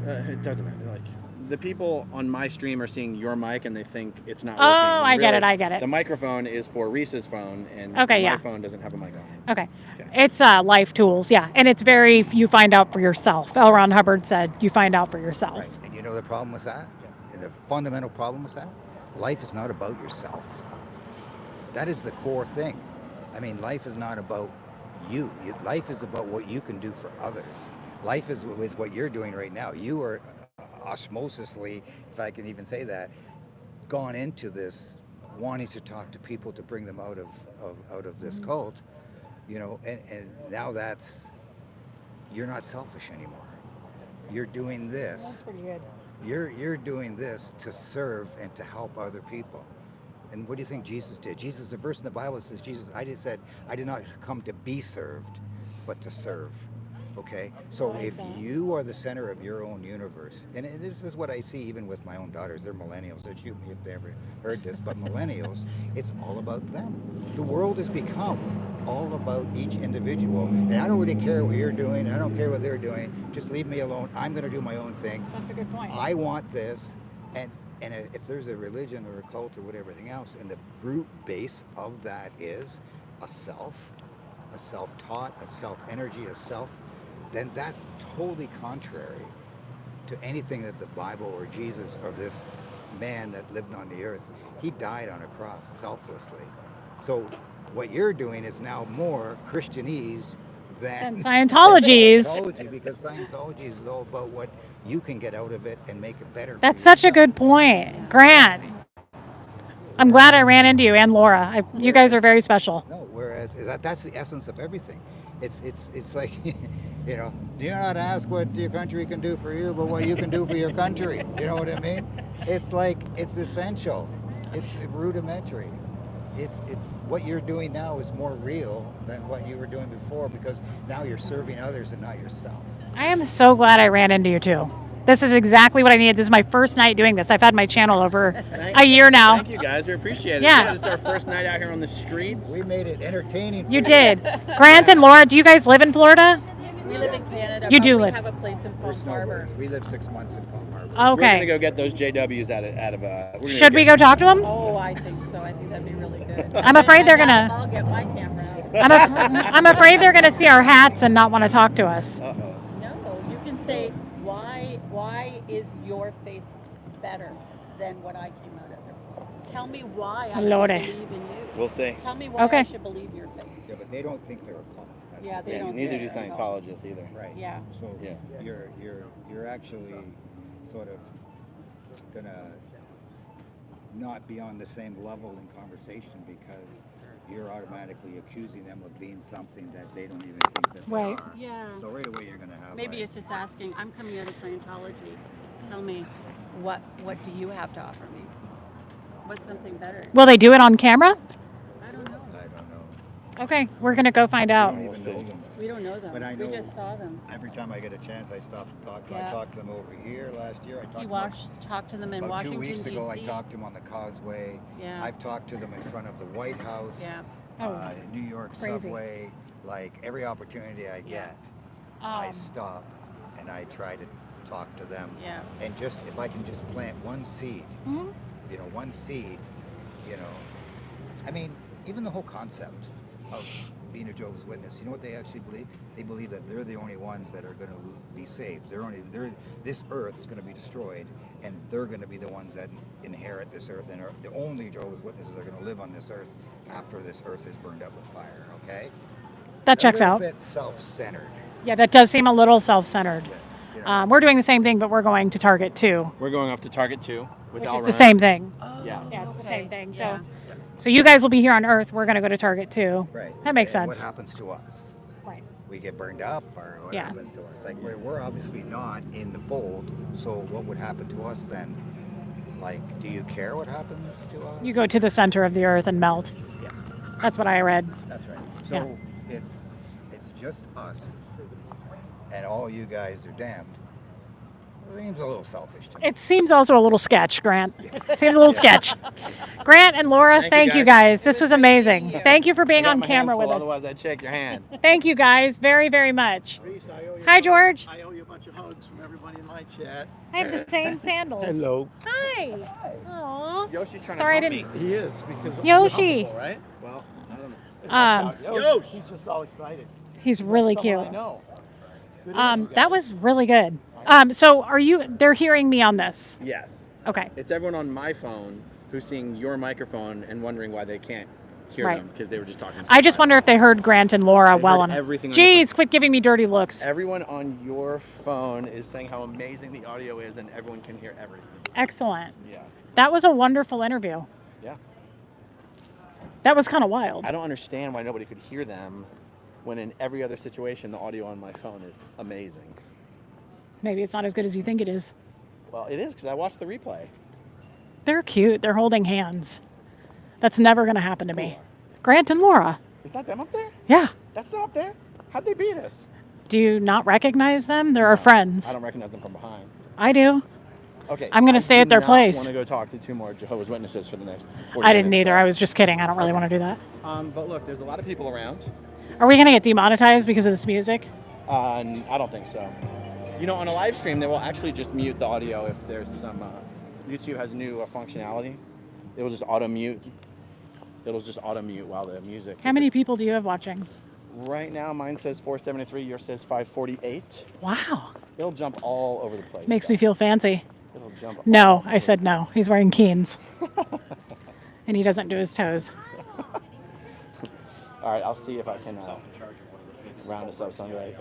It doesn't matter. Like, the people on my stream are seeing your mic and they think it's not Oh, working. I get it. The microphone is for Reese's phone, and Okay, my yeah. phone doesn't have a mic on it. Okay. It's life tools, yeah. And it's very, you find out for yourself. L. Ron Hubbard said, you find out for yourself. Right. And you know the problem with that? And the fundamental problem with that? Life is not about yourself. That is the core thing. I mean, life is not about you. Life is about what you can do for others. Life is what you're doing right now. You are osmosisly, if I can even say that, gone into this wanting to talk to people to bring them out of this cult, you know, and now you're not selfish anymore. You're doing this. That's pretty good. You're doing this to serve and to help other people. And what do you think Jesus did? Jesus, the verse in the Bible says, I did not come to be served, but to serve. Okay? So if you are the center of your own universe, and this is what I see even with my own daughters, they're millennials, they'll shoot me if they ever heard this, but millennials, it's all about them. The world has become all about each individual, and I don't really care what you're doing, I don't care what they're doing, just leave me alone, I'm going to do my own thing. That's a good point. I want this, and if there's a religion or a cult or whatever else, and the root base of that is a self-taught, a self-energy, a self, then that's totally contrary to anything that the Bible or Jesus or this man that lived on the earth, he died on a cross selflessly. So what you're doing is now more Christianese than Scientology's. Scientology, because Scientology is all about what you can get out of it and make it better. That's such a good point. Grant, I'm glad I ran into you and Laura. You guys are very special. No, whereas that's the essence of everything. It's like, you know, do not ask what your country can do for you, but what you can do for your country. You know what I mean? It's like, it's essential. It's rudimentary. It's what you're doing now is more real than what you were doing before, because now you're serving others and not yourself. I am so glad I ran into you too. This is exactly what I needed. This is my first night doing this. I've had my channel over a year now. Thank you guys. We appreciate it. Yeah. This is our first night out here on the streets. We made it entertaining. You did. Grant and Laura, do you guys live in Florida? We live in Canada. You but do we live. have a place in Palm Harbor. We lived 6 months in Palm Harbor. We're gonna Okay. go get those JWs out of. Should we go talk to them? Oh, I think so. I think that'd be really good. I'm afraid they're gonna. I'll get my camera out. I'm afraid they're gonna see our hats and not want to talk to us. No, you can say, why is your faith better than what I came out of? Tell me why I Lord. should believe in you. We'll see. Tell me why Okay. I should believe your faith. Yeah, but they don't think they're a cult. That's Yeah, the they thing. don't. Neither do think so. Scientologists either. Right. Yeah. So Yeah. you're actually sort of gonna not be on the same level in conversation, because you're automatically accusing them of being something that they don't even think that they Right. are. Yeah. So right away you're gonna have Maybe like, it's just asking, I'm coming out of Scientology. Tell me, what do you have to offer me? What's something better? Will they do it on camera? I don't know. I don't know. Okay, we're gonna go find I out. don't even know them. We don't know them. But I We know just saw them. every time I get a chance, I stop and talk. Yeah. I talked to them over here last year. I talked You to them talked to them in about Washington, 2 weeks ago. I D.C. talked to them on the Causeway. Yeah. I've talked to them in front of the White House. Yeah. New York crazy. subway. Like every opportunity I get, I stop and I try to talk to them. Yeah. And just if I can just plant one seed, Mhm. one seed, you know, I mean, even the whole concept of being a Jehovah's Witness, you know what they actually believe? They believe that they're the only ones that are going to be saved. This earth is going to be destroyed, and they're going to be the ones that inherit this earth, and are the only Jehovah's Witnesses are going to live on this earth after this earth is burned up with fire. Okay, That checks a little out. bit self-centered. Yeah, that does seem a little self-centered. You know, We're doing the same thing, but we're going to Target 2, We're going off to Target 2 with which Al is the Run. same thing. Yes. Yeah, it's the Okay, same thing. yeah. So you guys will be here on Earth. We're going to go to Target 2. right? That makes And sense. What happens to us? Right. We get burned up, or what Yeah. happens to us? Like we're obviously not in the fold, so what would happen to us then? Like, do you care what happens to us? You go to the center of the Earth and melt. Yeah, That's what I read. that's right. So it's just us, and all you guys are damned. It seems a little selfish to me. It seems also a little sketch, Grant. It seems a little sketch. Grant and Laura, Thank thank you, you guys. This was amazing. Thank you for I being got on my camera hands with full, us. Otherwise, I'd shake your hand. Thank you guys very, very much. Hi, George. I owe you a bunch of hugs from everybody in my chat. I have the same sandals. Hello. Hi. Aw. Yoshi's trying Sorry, I to didn't. He is because of Yoshi. the humble, right? Well, I don't know. Yosh. He's just all excited. He's really cute. Someone I know. Good That was really good. So they're hearing me on this. Yes. Okay. It's everyone on my phone who's seeing your microphone and wondering why they can't hear Right. them because they were just talking. I just wonder if they heard Grant and Laura They well heard enough. everything on your Jeez, quit giving me dirty looks. Everyone on your phone is saying how amazing the audio is, and everyone can hear everything. Excellent. Yeah. That was a wonderful interview. Yeah. That was kind of wild. I don't understand why nobody could hear them when in every other situation the audio on my phone is amazing. Maybe it's not as good as you think it is. Well, it is because I watched the replay. They're cute. They're holding hands. That's never going to happen to me. Grant and Laura. Is that them up there? Yeah. That's them up there? How'd they beat us? Do you not recognize them? They're our I friends. don't recognize them from behind. I do. Okay. I'm gonna stay at their place. I want to go talk to 2 more Jehovah's Witnesses for the next 40 I didn't minutes, either. so- I was just kidding. I don't really want to do that. But look, there's a lot of people around. Are we going to get demonetized because of this music? I don't think so. You know, on a live stream, they will actually just mute the audio if there's some. YouTube has new functionality. It will just auto mute. It'll just auto mute while the music. How many people do you have watching? Right now, mine says 473. Yours says 548. Wow. It'll jump all over the place. Makes me feel fancy. It'll jump. No, I said no. He's wearing Keens. And he doesn't do his toes. All right, I'll see if I can round us up something like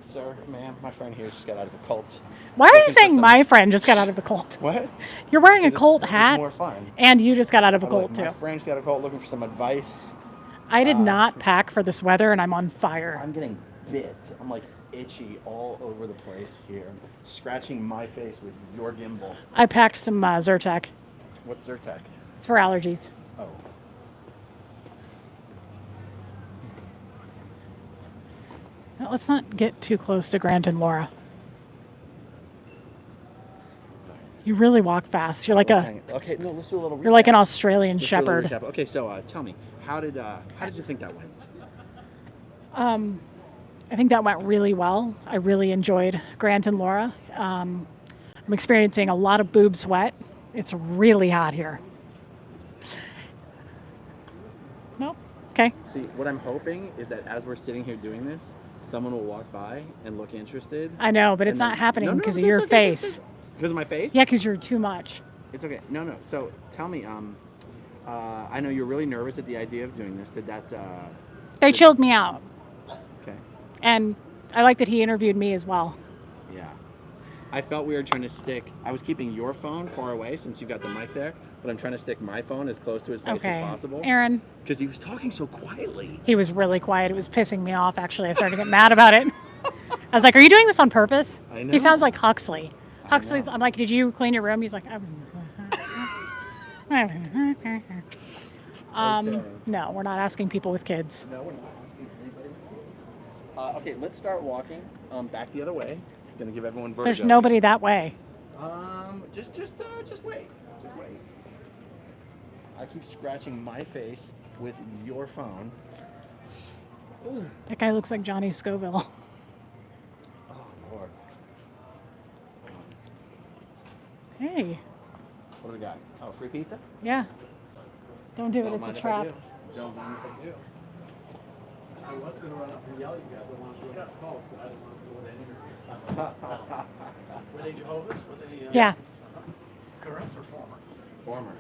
sir, ma'am, my friend here just got out of a cult. Why are you Looking for saying some- my friend just got out of a cult? What? You're wearing a It's- cult it's hat, more fun. and you just got out of a I'm cult like, too. my friend's got a cult looking for some advice. I did not pack for this weather, and I'm on fire. I'm getting bit. I'm like itchy all over the place here. I'm scratching my face with your gimbal. I packed some Zyrtec. What's Zyrtec? It's for allergies. Oh. Now, let's not get too close to Grant and Laura. You really walk fast. You're like Okay, no, let's do a little. you're like an recap. Australian Let's do a little shepherd. recap. Okay, so tell me, how did you think that went? I think that went really well. I really enjoyed Grant and Laura. I'm experiencing a lot of boob sweat. It's really hot here. Nope. Okay. See, what I'm hoping is that as we're sitting here doing this, someone will walk by and look interested. I know, but it's and not then- happening No, no, because of that's your okay, face. Because of my face? Yeah, because you're too much. It's okay. No. So tell me, I know you're really nervous at the idea of doing this. Did that? They chilled me out. Okay. And I like that he interviewed me as well. Yeah. I felt we were trying to stick. I was keeping your phone far away since you got the mic there, but I'm trying to stick my phone as close to his face Okay. as possible. Aaron, Because he was talking so quietly. he was really quiet. It was pissing me off, actually. I started to get mad about it. I was like, are you doing this on purpose? I know. He sounds like Huxley. Huxley's, know. I'm like, did you clean your room? He's like, no, we're not asking people with kids. No, we're not. Okay, let's start walking back the other way. Gonna give everyone vertigo. There's nobody that way. Just wait. Just wait. I keep scratching my face with your phone. That guy looks like Johnny Scoville. Oh, Hey. What do we got? Oh, free pizza? Yeah. Don't do it. Don't It's mind a if I trap. do. Don't mind if I do. I was going to run up and yell at you guys. I wanted to go call, but I didn't want to go with any. Were they Jehovah's? Were they? Yeah. Current or former? Former.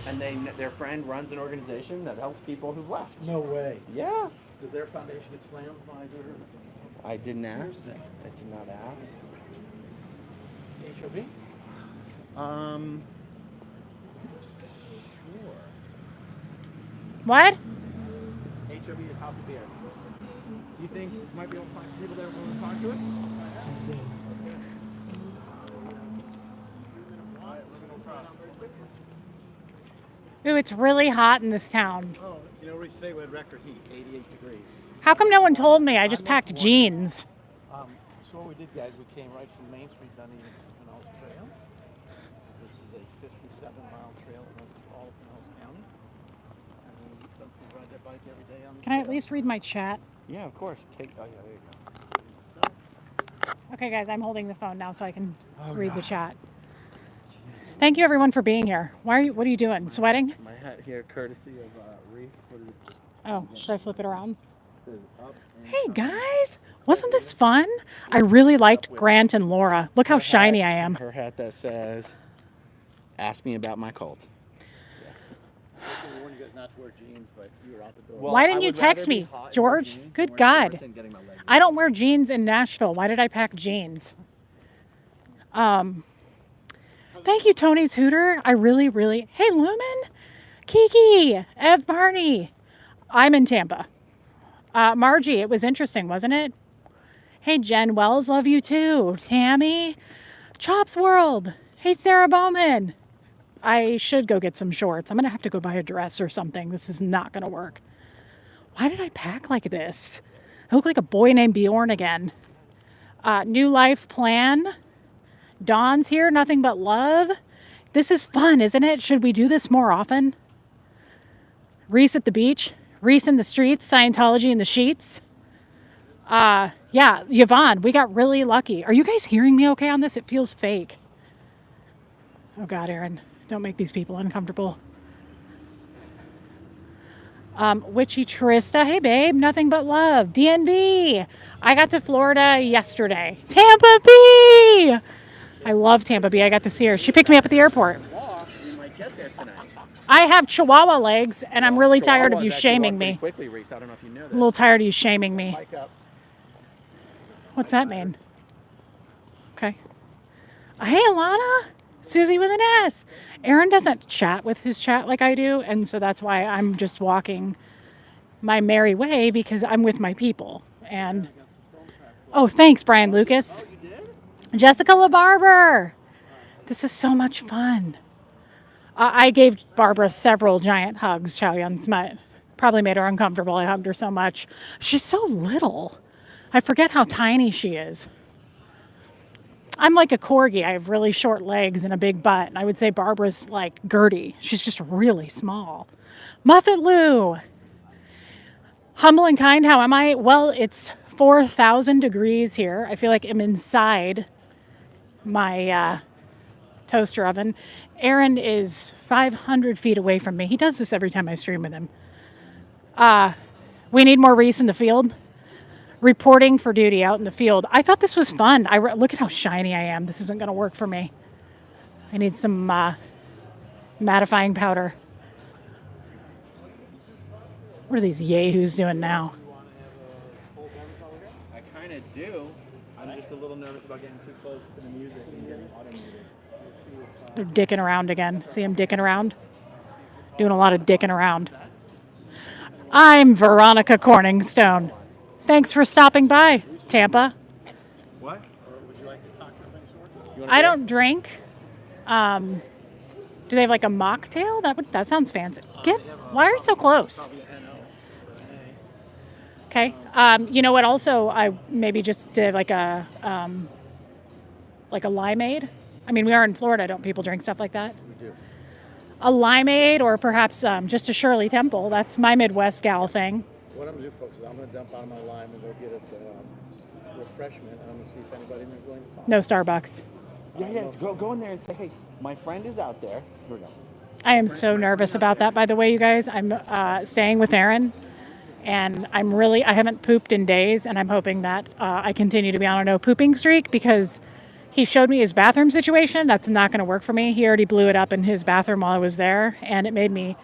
And their friend runs an organization that helps people who've left. No way. Yeah. Did their foundation get slammed by their I didn't ask. I did not ask. HOB? Sure. What? HOB is House of Beer. Do you think you might be able to find people that will talk to it? Ooh, it's really hot in this town. Oh, you know, we say we had record heat, 88 degrees. How come no one told me? I just packed jeans. So what we did, guys, we came right from Main Street down the Pinellas Trail. This is a 57-mile trail that runs through all of Pinellas County. And some people ride their bike every day on the Can I at trail. least read my chat? Yeah, of course. Oh, yeah, there you go. Okay, guys, I'm holding the phone now so I can read the chat. Thank you, everyone, for being here. What are you doing? Sweating? My hat here, courtesy of Reese. What is it? Oh, should I flip it around? Up and Hey, guys. Wasn't this fun? I really liked Grant and Laura. Look how shiny I am. Her hat that says, "Ask me about my cult." I warned you guys not to wear jeans, but you were out the door. Well, Why I didn't you would text rather be me, hot in George? jeans than Good wear God. shorts and getting my leg I don't wear jeans in Nashville. Why did I pack jeans? Thank you, Tony's Hooter. I really, really... Hey, Lumen. Kiki. Ev Barney. I'm in Tampa. Margie, it was interesting, wasn't it? Hey, Jen Wells, love you too. Tammy. Chops World. Hey, Sarah Bowman. I should go get some shorts. I'm going to have to go buy a dress or something. This is not going to work. Why did I pack like this? I look like a boy named Bjorn again. New life plan. Dawn's here, nothing but love. This is fun, isn't it? Should we do this more often? Reese at the beach. Reese in the streets. Scientology in the sheets. Yeah, Yvonne, we got really lucky. Are you guys hearing me okay on this? It feels fake. Oh God, Aaron, don't make these people uncomfortable. Witchy Trista, hey babe, nothing but love. DNB, I got to Florida yesterday. Tampa B, I love Tampa B. I got to see her. She picked me up at the airport. You might get there tonight. I have Chihuahua legs, and I'm really tired of you Chihuahuas actually shaming walk pretty me. quickly, Reese. I don't know if you know that. A little tired of you shaming me. Bike up. What's that mean? Okay. Hey, Alana. Susie with an S. Aaron doesn't chat with his chat like I do, and so that's why I'm just walking my merry way because I'm with my people. And oh, thanks, Brian Lucas. Jessica LaBarber. This is so much fun. I gave Barbara several giant hugs. Chow Yun Smut probably made her uncomfortable. I hugged her so much. She's so little. I forget how tiny she is. I'm like a corgi. I have really short legs and a big butt. And I would say Barbara's like Gertie. She's just really small. Muffet Lou. Humble and kind, how am I? Well, it's 4,000 degrees here. I feel like I'm inside my toaster oven. Aaron is 500 feet away from me. He does this every time I stream with him. We need more Reese in the field. Reporting for duty out in the field. I thought this was fun. Look at how shiny I am. This isn't going to work for me. I need some mattifying powder. What are these yahoos doing now? I kind of do. I'm just a little nervous about getting too close to the music and getting automated. They're dicking around again. See them dicking around? Doing a lot of dicking around. I'm Veronica Corningstone. Thanks for stopping by, Tampa. What? I don't drink. Do they have like a mocktail? That sounds fancy. Why are you so close? Okay. You know what? Also, I maybe just did like a limeade. I mean, we are in Florida. Don't people drink stuff like that? We do. A limeade, or perhaps just a Shirley Temple. That's my Midwest gal thing. What I'm going to do, folks, is I'm going to dump out of my lime and go get us refreshment. And I'm going to see if anybody in there is willing to talk. No Starbucks. Yeah. Go in there and say, hey, my friend is out there. Here we go. I am so nervous about that, by the way, you guys. I'm staying with Aaron, and I haven't pooped in days, and I'm hoping that I continue to be on a no pooping streak because he showed me his bathroom situation. That's not going to work for me. He already blew it up in his bathroom while I was there, and it made me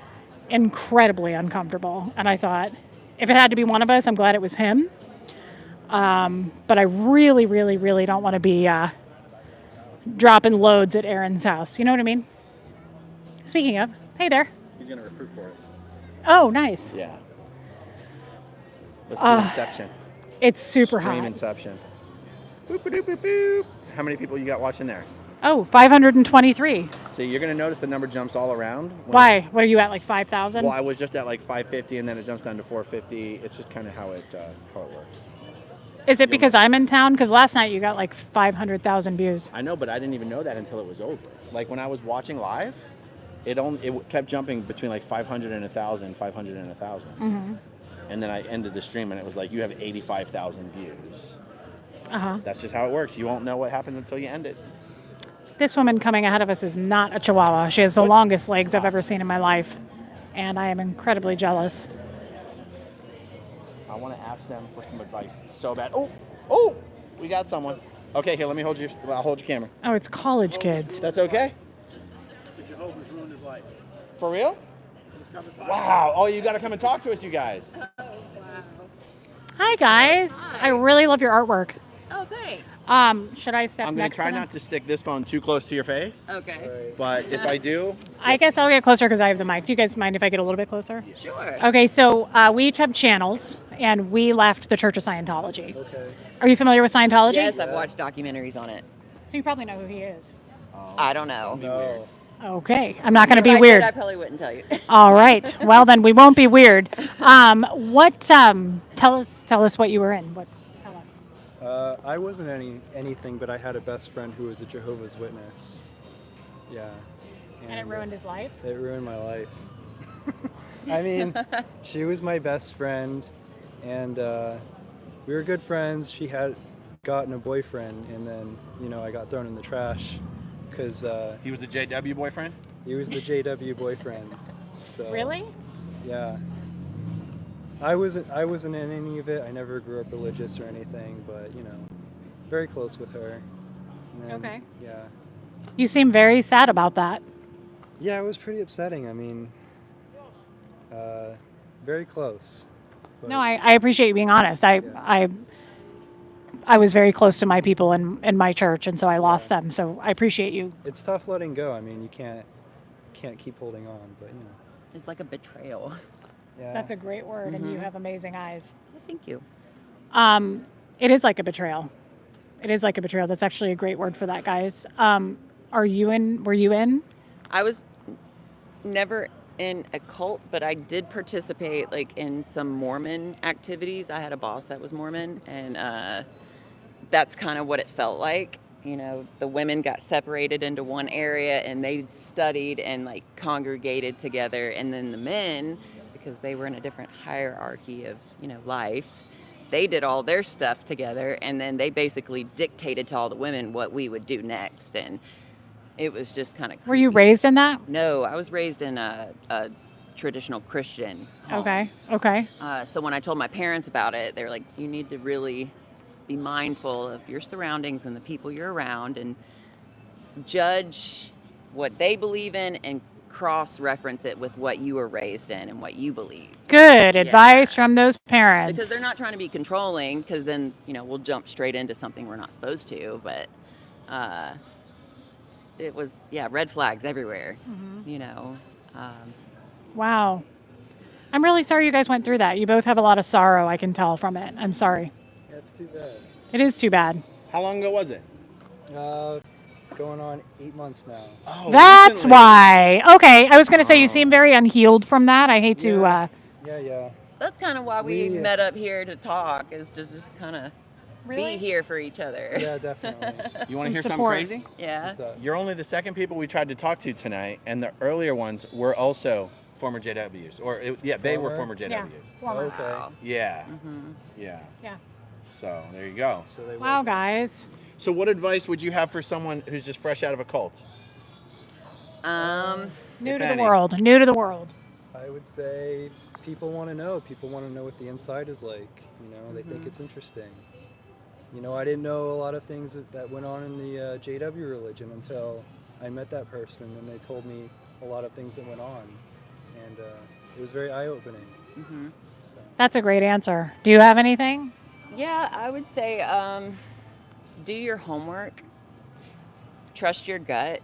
incredibly uncomfortable. And I thought, if it had to be one of us, I'm glad it was him. But I really, really, really don't want to be dropping loads at Aaron's house. You know what I mean? Speaking of, hey there. He's going to recruit for us. Oh, nice. Yeah. Let's do Inception. It's super Stream hot. Inception. Boop, boop, boop, boop. How many people you got watching there? Oh, 523. See, you're going to notice the number jumps all around. Why? What are you at, like 5,000? Well, I was just at like 550, and then it jumps down to 450. It's just kind of how it works. Is it because I'm in town? Because last night you got like 500,000 views. I know, but I didn't even know that until it was over. Like when I was watching live, it kept jumping between like 500 and 1,000, 500 and 1,000. Mm-hmm. And then I ended the stream, and it was like, you have 85,000 views. Uh-huh. That's just how it works. You won't know what happens until you end it. This woman coming ahead of us is not a Chihuahua. She has the longest legs I've ever seen in my life. And I am incredibly jealous. I want to ask them for some advice so bad. Oh, we got someone. Okay, here, let me hold you. I'll hold your camera. Oh, it's college kids. That's okay? The Jehovah's ruined his life. For real? Wow. Oh, you got to come and talk to us, you guys. Hi, guys. I really love your artwork. Oh, thanks. Should I step I'm going next to try to them? not to stick this phone too close to your face. Okay. But if I do, I guess I'll get closer because I have the mic. Do you guys mind if I get a little bit closer? Sure. Okay, so we each have channels, and we left the Church of Scientology. Okay. Are you familiar with Scientology? Yes, I've watched documentaries on it. So you probably know who he is. I don't know. No. Okay, I'm not going to If be I did, weird. I probably wouldn't tell you. All right. Well, then we won't be weird. Tell us what you were in. Tell us. I wasn't anything, but I had a best friend who was a Jehovah's Witness. Yeah. And it ruined his life? It ruined my life. I mean, she was my best friend, and we were good friends. She had gotten a boyfriend, and then, I got thrown in the trash because he was the JW boyfriend? he was the JW boyfriend. So, Really? Yeah. I wasn't in any of it. I never grew up religious or anything, but very close with her. And then, Okay. Yeah. You seem very sad about that. Yeah, it was pretty upsetting. I mean, very close. But, No, I appreciate you being honest. I was very close to my people in my church, and so I lost them. So I appreciate you. It's tough letting go. I mean, you can't keep holding on, but It's like a betrayal. yeah. That's a great word, and you have amazing eyes. Well, thank you. It is like a betrayal. It is like a betrayal. That's actually a great word for that, guys. Were you in? I was never in a cult, but I did participate in some Mormon activities. I had a boss that was Mormon, and that's kind of what it felt like. The women got separated into one area and they studied and congregated together, and then the men, because they were in a different hierarchy of life, they did all their stuff together, and then they basically dictated to all the women what we would do next. And it was just kind of Were you raised in that? No, I was raised in a traditional Christian home. Okay. So when I told my parents about it, they were like, you need to really be mindful of your surroundings and the people you're around, and judge what they believe in and cross-reference it with what you were raised in and what you believe. Good advice from those parents. Because they're not trying to be controlling, because then, we'll jump straight into something we're not supposed to. But it was, red flags everywhere, Wow. I'm really sorry you guys went through that. You both have a lot of sorrow, I can tell from it. I'm sorry. Yeah, it's too bad. It is too bad. How long ago was it? Going on 8 months now. Oh, That's recently. why. Okay. I was going to say you seem very unhealed from that. I hate to. Yeah. That's kind of why we We- met up here to talk, is to just kind of be here for each other. Yeah, definitely. You want to Some hear something support. crazy? Yeah. What's up? You're only the second people we tried to talk to tonight, and the earlier ones were also former JWs. They were former Former? JWs. Former. Okay. Yeah. Mm-hmm. Yeah. Yeah. So there you go. So they Wow, were- guys. So what advice would you have for someone who's just fresh out of a cult? New If to the any. world. New to the world. I would say people want to know. People want to know what the inside is like. They think it's interesting. I didn't know a lot of things that went on in the JW religion until I met that person, and they told me a lot of things that went on, and it was very eye-opening. So. That's a great answer. Do you have anything? Yeah, I would say do your homework. Trust your gut.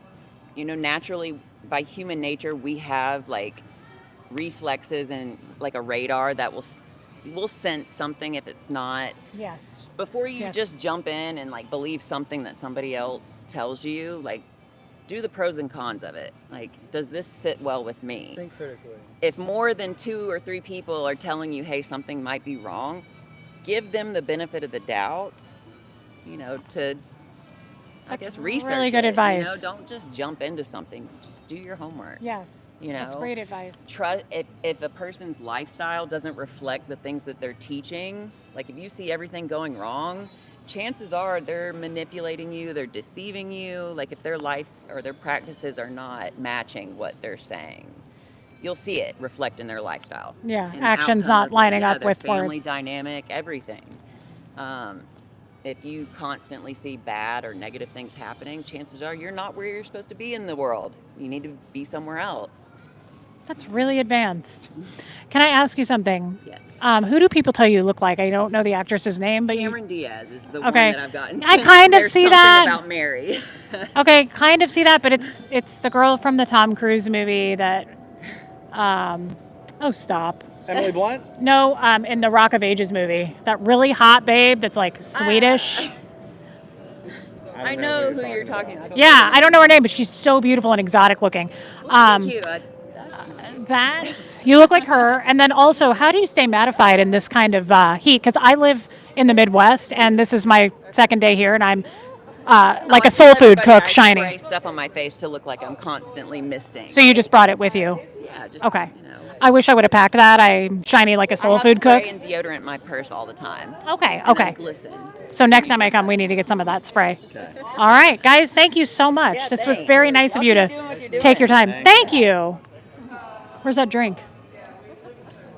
Naturally, by human nature, we have like reflexes and like a radar that will sense something if it's not. Yes. Before you Yes. just jump in and like believe something that somebody else tells you, like do the pros and cons of it. Like, does this sit well with me? Think critically. If more than 2 or 3 people are telling you, hey, something might be wrong, give them the benefit of the doubt, to, I guess, research really good it, advice. Don't just jump into something. Just do your homework. Yes. That's great advice. Trust if a person's lifestyle doesn't reflect the things that they're teaching, like if you see everything going wrong, chances are they're manipulating you, they're deceiving you. Like if their life or their practices are not matching what they're saying, you'll see it reflect in their lifestyle. Yeah, And actions outcomes not of, lining up their with family words. dynamic, everything. If you constantly see bad or negative things happening, chances are you're not where you're supposed to be in the world. You need to be somewhere else. That's really advanced. Can I ask you something? Yes. Who do people tell you look like? I don't know the actress's name, but Cameron Diaz is the Okay. one that I've gotten. I kind of There's see something that. about Mary. Okay, kind of see that, but it's the girl from the Tom Cruise movie that. Oh, stop. Emily Blunt? No, in the Rock of Ages movie, that really hot babe that's like Swedish. I know who you're talking about. Yeah, I don't know her name, but she's so beautiful and exotic looking. Thank you. That you look like her. And then also, how do you stay mattified in this kind of heat? Because I live in the Midwest, and this is my second day here, and I'm like I a soul tell food everybody cook, I shiny. spray stuff on my face to look like I'm constantly misting. So you just brought it with you? Yeah. Just, Okay. I wish I would have packed that. I'm shiny like a soul food cook. I have spray and deodorant in my purse all the time. Okay. And Okay. I glisten. So next time I come, we need to get some of that spray. All right, guys, thank you so much. Yeah, this was thanks. very nice of you Y'all to keep doing what you're take your doing. time. Thank you. Where's that drink?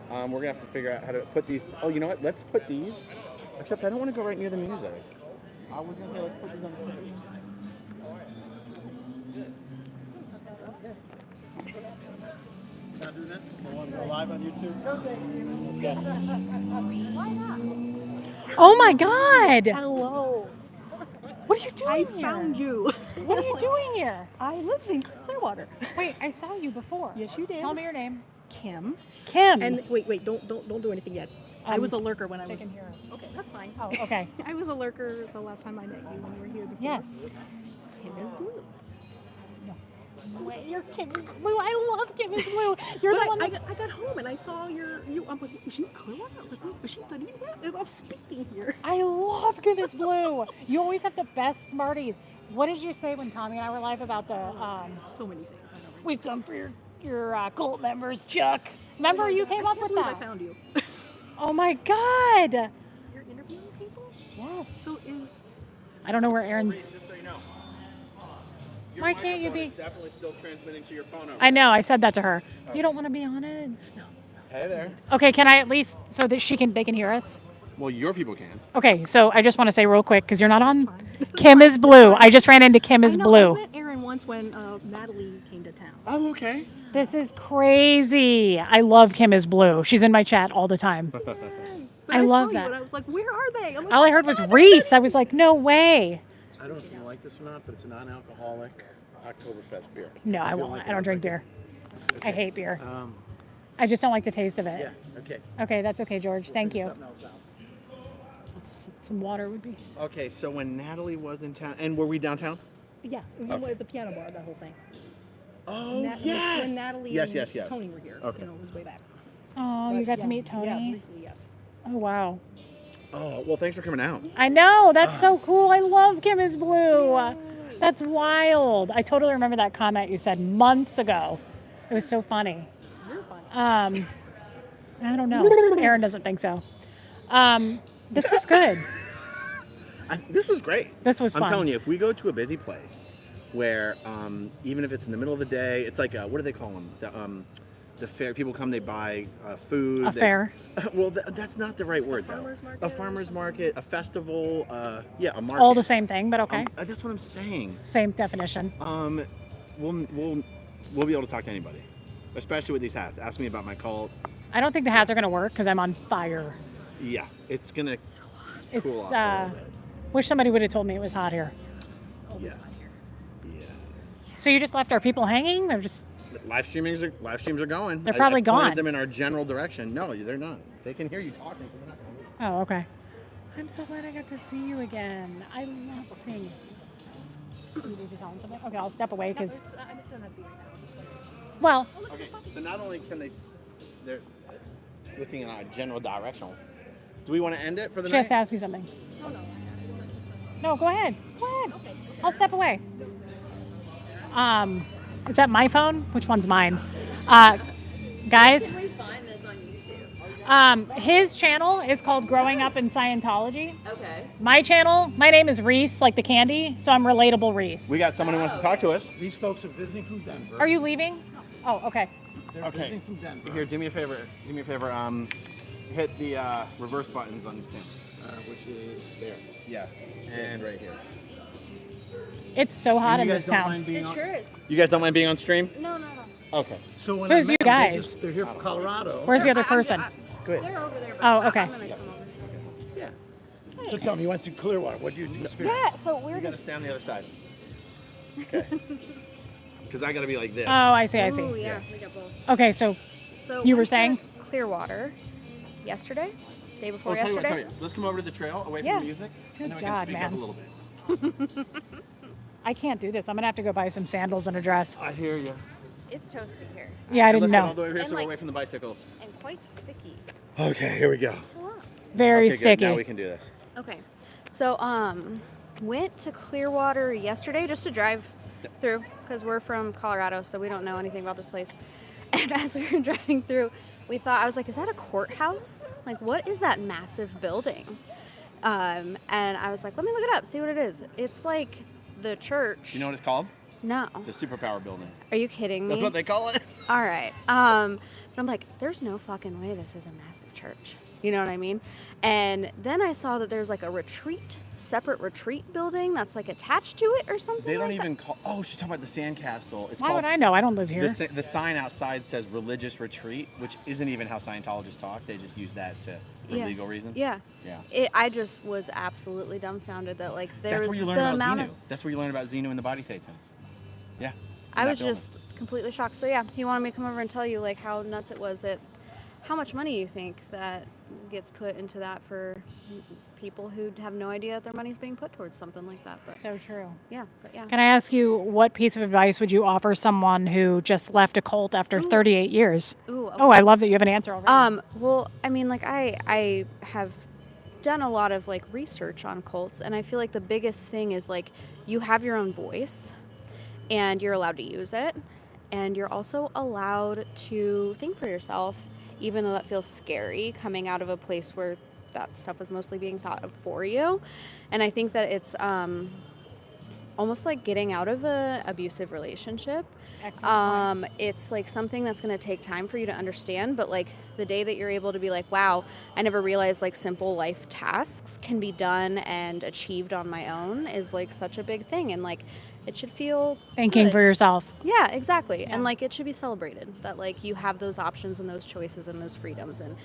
We're going to have to figure out how to put these. Oh, you know what? Let's put these. Except I don't want to go right near the music. I was going to say, let's put these on the stage. Live on YouTube. Oh my God! Hello. What are you doing I here? found you. What are you doing here? I live in Clearwater. Wait, I saw you before. Yes, you did. Tell me your name. Kim. Kim. And wait, don't do anything yet. I was a lurker when I they was. can hear us. Okay, that's fine. Oh, okay. I was a lurker the last time I met you when you were here before. Yes. Kim is blue. Wait, you're Kim is Blue. I love Kim is Blue. You're But the one I that... got home and I saw you. I'm like, is she Clearwater? Like, wait, is she bloody? I'm speaking here. I love Kim is Blue. You always have the best Smarties. What did you say when Tommy and I were live about the... So many things. I know. we've come for your cult members, Chuck. Remember you came up with I that? found you. Oh my God. You're interviewing people? Yes. So is I don't know where Aaron's... Just so you know. Your Why can't you microphone be... is definitely still transmitting to your phone over I know, I said that to her. You don't want to be on it? No. Hey there. Okay, can I at least... so that they can hear us? Well, your people can. Okay, so I just want to say real quick, because you're not on... Kim is Blue. I just ran into Kim is I know, Blue. I met Aaron once when Natalie came to town. Oh, okay. This is crazy. I love Kim is Blue. She's in my chat all the time. But I love saw that. You and I was like, where are they? I'm like, All I heard was Reese. I was like, no way. I don't know if you like this or not, but it's a non-alcoholic Oktoberfest beer. No, I You won't. like I don't it? drink beer. I hate beer. Um, I just don't like the taste of it. yeah, okay. Okay, that's okay, George. Thank you. Something else out. Some water would be. Okay, so when Natalie was in town, and were we downtown? Yeah, we went at the piano bar, that whole thing. Oh, When Natalie Yes, and yes. Tony were here. Okay. You know, it was way back. Oh, But you got to yeah, meet Tony? Yeah, briefly, yes. Oh, wow. Oh, well, thanks for coming out. I know. That's so cool. I love Kim is Blue. That's wild. I totally remember that comment you said months ago. It was so funny. You're funny. I don't know. Aaron doesn't think so. This was good. This was great. This was fun. I'm telling you, if we go to a busy place where even if it's in the middle of the day, it's like what do they call them? The fair. People come, they buy food. A fair. Well, that's not the right word though. A farmer's market, a festival. Yeah, a market. All the same thing, but okay. That's what I'm saying. Same definition. We'll be able to talk to anybody, especially with these hats. Ask me about my cult. I don't think the hats are going to work because I'm on fire. Yeah, it's gonna It's cool off a little bit. wish somebody would have told me it was hot here. Yes. Yeah. So you just left our people hanging? They're just Live streams are going. They're probably I gone. pointed them in our general direction. No, they're not. They can hear you talking. So they're not gonna leave. Oh, okay. I'm so glad I got to see you again. I love seeing you. You need to tell them something? Okay, I'll step away because. Well, Okay, so not only can they're looking in our general direction. Do we want to end it for the she has to night? ask you something. No, go ahead. Go ahead. I'll step away. Is that my phone? Which one's mine? Guys, Can we find this on YouTube? his channel is called Growing Up in Scientology. Okay. My channel, my name is Reese, like the candy, so I'm Relatable Reese. We got someone who wants to talk to us. These folks are visiting from Denver. Are you leaving? Oh, okay. They're Okay. visiting from Denver. Here, do me a favor. Hit the reverse buttons on these cameras. Which is There. Yes. And right here. It's so hot in you this guys don't town. mind being It on? sure is. You guys don't mind being on stream? No, no, no. Okay. So when Who's I you met them, guys? they're here from Colorado. Where's the other person? Go ahead. They're over there. But Oh, okay. I'm gonna come over. Yeah. So tell me, you went to Clearwater. What did you experience? Yeah, so we're You gotta just. stay on the other side. Okay. Because I gotta be like this. Oh, I see, I Ooh, see. yeah, we got both. Okay, so So You were went to saying? Clearwater yesterday, day before Tell you what, yesterday. let's come over to the trail, away from Yeah. the music, Good and then we God, can speak man. up a little bit. I can't do this. I'm gonna have to go buy some sandals and a dress. I hear you. It's toasty here Yeah, I Let's didn't get all know. the way over here And so we're like- away from the bicycles. and quite sticky. Okay, here we go. Very Okay, good. sticky. Now we can do this. Okay, so went to Clearwater yesterday just to drive through because we're from Colorado, so we don't know anything about this place. And as we were driving through, we thought, I was like, is that a courthouse? Like, what is that massive building? And I was like, let me look it up, see what it is. It's like the church. You know what it's called? No. The superpower building. Are you kidding me? That's what they call it. All right. But I'm like, there's no fucking way this is a massive church. You know what I mean? And then I saw that there's like a separate retreat building that's like attached to it or something. They don't like even call. Oh, she's talking about the Sandcastle. It's Why called, would I know? I don't live here. The sign outside says religious retreat, which isn't even how Scientologists talk. They just use that for Yeah. legal reasons. Yeah. Yeah. I just was absolutely dumbfounded that like there That's was where you learn the about amount Xenu. of. That's where you learn about Xenu and the body thetans. Yeah. I in that was building. just completely shocked. So yeah, he wanted me to come over and tell you like how nuts it was that how much money you think that gets put into that for people who have no idea that their money's being put towards something like that. But So true. yeah, but yeah. Can I ask you what piece of advice would you offer someone who just left a cult after 38 years? Ooh, okay. Oh, I love that you have an answer already. Well, I mean, like I have done a lot of like research on cults, and I feel like the biggest thing is like you have your own voice, and you're allowed to use it, and you're also allowed to think for yourself, even though that feels scary coming out of a place where that stuff was mostly being thought of for you. And I think that it's almost like getting out of a abusive relationship. Excellent point. It's like something that's going to take time for you to understand, but like the day that you're able to be like, wow, I never realized like simple life tasks can be done and achieved on my own is like such a big thing. And like it should feel Thinking good. for yourself. Yeah, exactly. And like it should be celebrated that like you have those options and those choices and those freedoms, and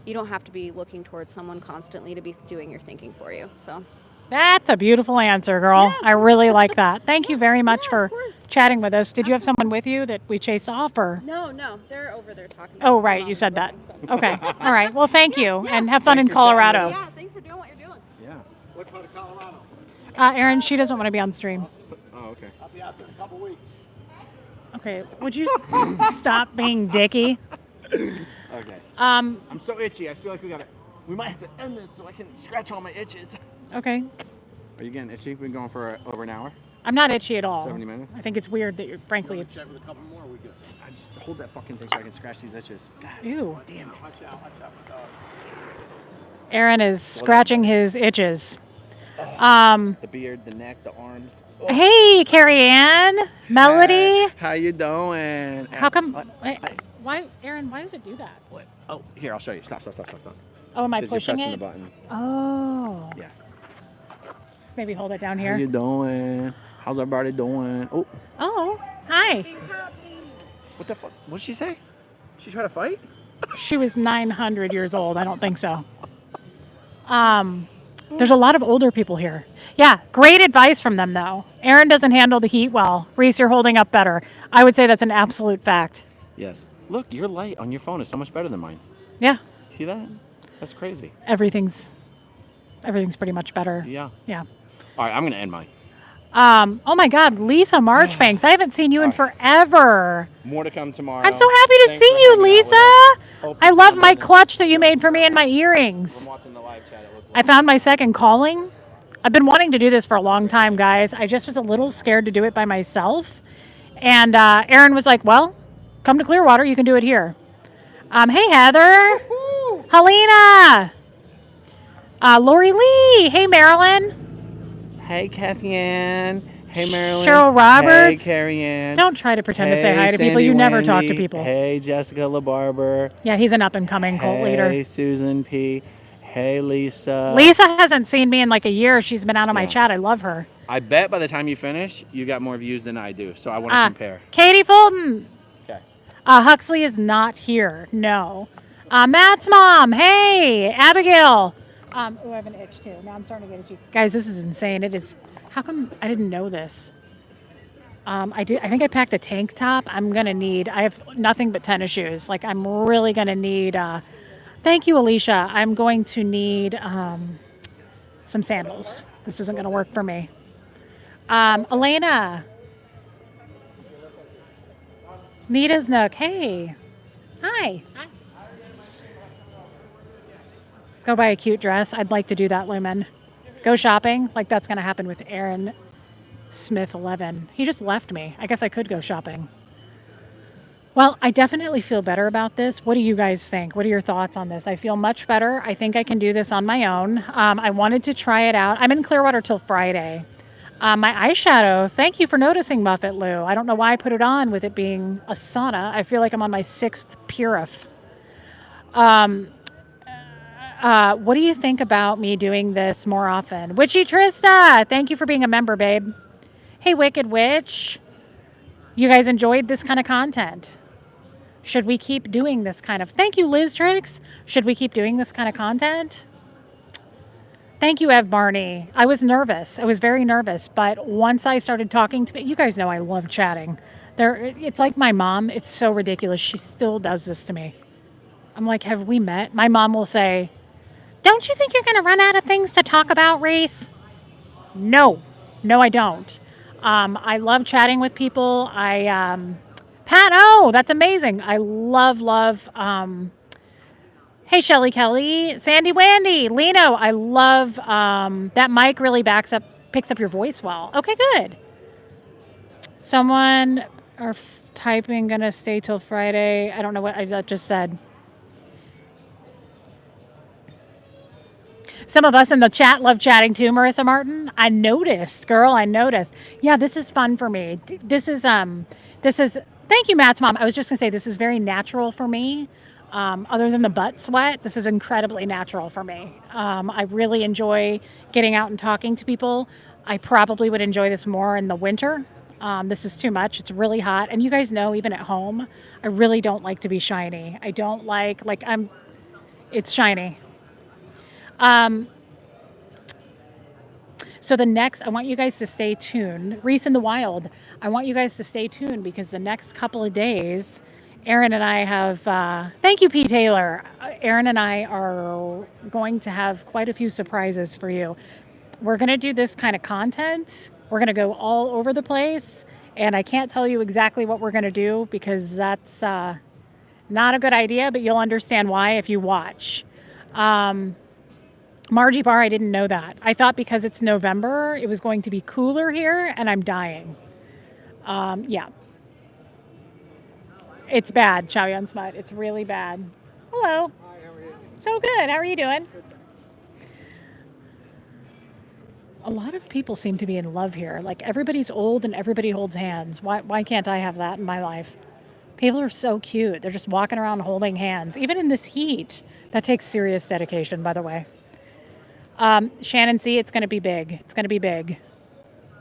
you don't have to be looking towards someone constantly to be doing your thinking for you. So That's a beautiful answer, girl. I really like that. Thank you very much for chatting with us. Did you have someone with you that we chased off, or? no, they're over there talking. Oh, right, you said that. Okay. All right. Well, thank you, and have fun in Thanks for chatting Colorado. with Yeah, thanks for doing what you're doing. Yeah. What part of Colorado? Aaron, she doesn't want to be on stream. Oh, okay. I'll be out there in a couple weeks. Okay. Would you stop being dicky? Okay. I'm so itchy. I feel like we might have to end this so I can scratch all my itches. Okay. Are you getting itchy? We've been going for over an hour. I'm not itchy at all. 70 minutes? I think it's weird that frankly, it's. Check with a couple more. We good. I just hold that fucking thing so I can scratch these itches. God Ew. damn it. Watch out. Watch out. Aaron is scratching his itches. The beard, the neck, the arms. Hey, Carrie Ann, Melody. How you doing? How come? Why, Aaron? Why does it do that? What? Oh, here, I'll show you. Stop. Oh, am I 'Cause you're pushing pressing it? the button. Oh. Yeah. Maybe hold it down How here. you doing? How's everybody doing? Oh, Oh, hi. what the fuck? What'd she say? She try to fight? She was 900 years old. I don't think so. There's a lot of older people here. Yeah, great advice from them, though. Aaron doesn't handle the heat well. Reese, you're holding up better. I would say that's an absolute fact. Yes. Look, your light on your phone is so much better than mine. Yeah, See that? That's crazy. everything's pretty much better. Yeah. Yeah. All right, I'm gonna end mine. Oh my God, Lisa Marchbanks. I haven't seen you in forever. More to come tomorrow. I'm so happy to Thanks see for you, hanging out with Lisa. us. Hope I you love found my it. clutch that you made for me and my earrings. I'm watching the live chat. It looks I found my second calling. I've been wanting to do this for a long time, guys. I just was a little scared to do it by myself. And Aaron was like, well, come to Clearwater. You can do it here. Hey, Heather. Helena. Lori Lee. Hey, Marilyn. Hey, Kathy Ann. Hey, Marilyn. Cheryl Roberts. Hey, Carrie Ann. Don't try to pretend to say Hey, hi to people. Sandy You never talk to Wendy. people. Hey, Jessica LaBarber. Yeah, he's an up-and-coming cult leader. Hey, Susan P. Hey, Lisa. Lisa hasn't seen me in like a year. She's been out of my Yeah. chat. I love her. I bet by the time you finish, you got more views than I do. So I want to compare. Katie Fulton. Okay. Huxley is not here. No. Matt's mom. Hey, Abigail. I have an itch too. Now I'm starting to get itchy. Guys, this is insane. It is. How come I didn't know this? I think I packed a tank top. I have nothing but tennis shoes. Like I'm really gonna need. Thank you, Alicia. I'm going to need some sandals. This isn't gonna work for me. Elena. Nita's Nook. Hey. Hi. Go buy a cute dress. I'd like to do that, Lumen. Go shopping. Like that's going to happen with Aaron Smith 11. He just left me. I guess I could go shopping. Well, I definitely feel better about this. What do you guys think? What are your thoughts on this? I feel much better. I think I can do this on my own. I wanted to try it out. I'm in Clearwater till Friday. My eyeshadow, thank you for noticing, Muffet Lou. I don't know why I put it on with it being a sauna. I feel like I'm on my 6th Purif. What do you think about me doing this more often? Witchy Trista, thank you for being a member, babe. Hey, Wicked Witch. You guys enjoyed this kind of content? Should we keep doing this kind of... Thank you, Liz Tricks. Should we keep doing this kind of content? Thank you, Ev Barney. I was nervous. I was very nervous. But once I started talking to... You guys know I love chatting. It's like my mom. It's so ridiculous. She still does this to me. I'm like, have we met? My mom will say, don't you think you're going to run out of things to talk about, Reese? No, I don't. I love chatting with people. Pat, that's amazing. I love, hey, Shelly Kelly, Sandy Wandy, Lino. I love, that mic really picks up your voice well. Okay, good. Someone are typing gonna stay till Friday. I don't know what I just said. Some of us in the chat love chatting too, Marissa Martin. I noticed, girl. I noticed. Yeah, this is fun for me. This is. Thank you, Matt's mom. I was just gonna say this is very natural for me. Other than the butt sweat, this is incredibly natural for me. I really enjoy getting out and talking to people. I probably would enjoy this more in the winter. This is too much. It's really hot, and you guys know, even at home, I really don't like to be shiny. I don't like it's shiny. So I want you guys to stay tuned. Reese in the Wild, I want you guys to stay tuned because the next couple of days, Aaron and I have, thank you, P. Taylor. Aaron and I are going to have quite a few surprises for you. We're going to do this kind of content. We're going to go all over the place. And I can't tell you exactly what we're going to do because that's not a good idea, but you'll understand why if you watch. Margie Barr, I didn't know that. I thought because it's November, it was going to be cooler here, and I'm dying. Yeah. It's bad, Chow Yun Smut. It's really bad. Hello. Hi, how are you? So good. How are you doing? A lot of people seem to be in love here. Like everybody's old and everybody holds hands. Why can't I have that in my life? People are so cute. They're just walking around holding hands, even in this heat. That takes serious dedication, by the way. Shannon C, it's going to be big. It's going to be big.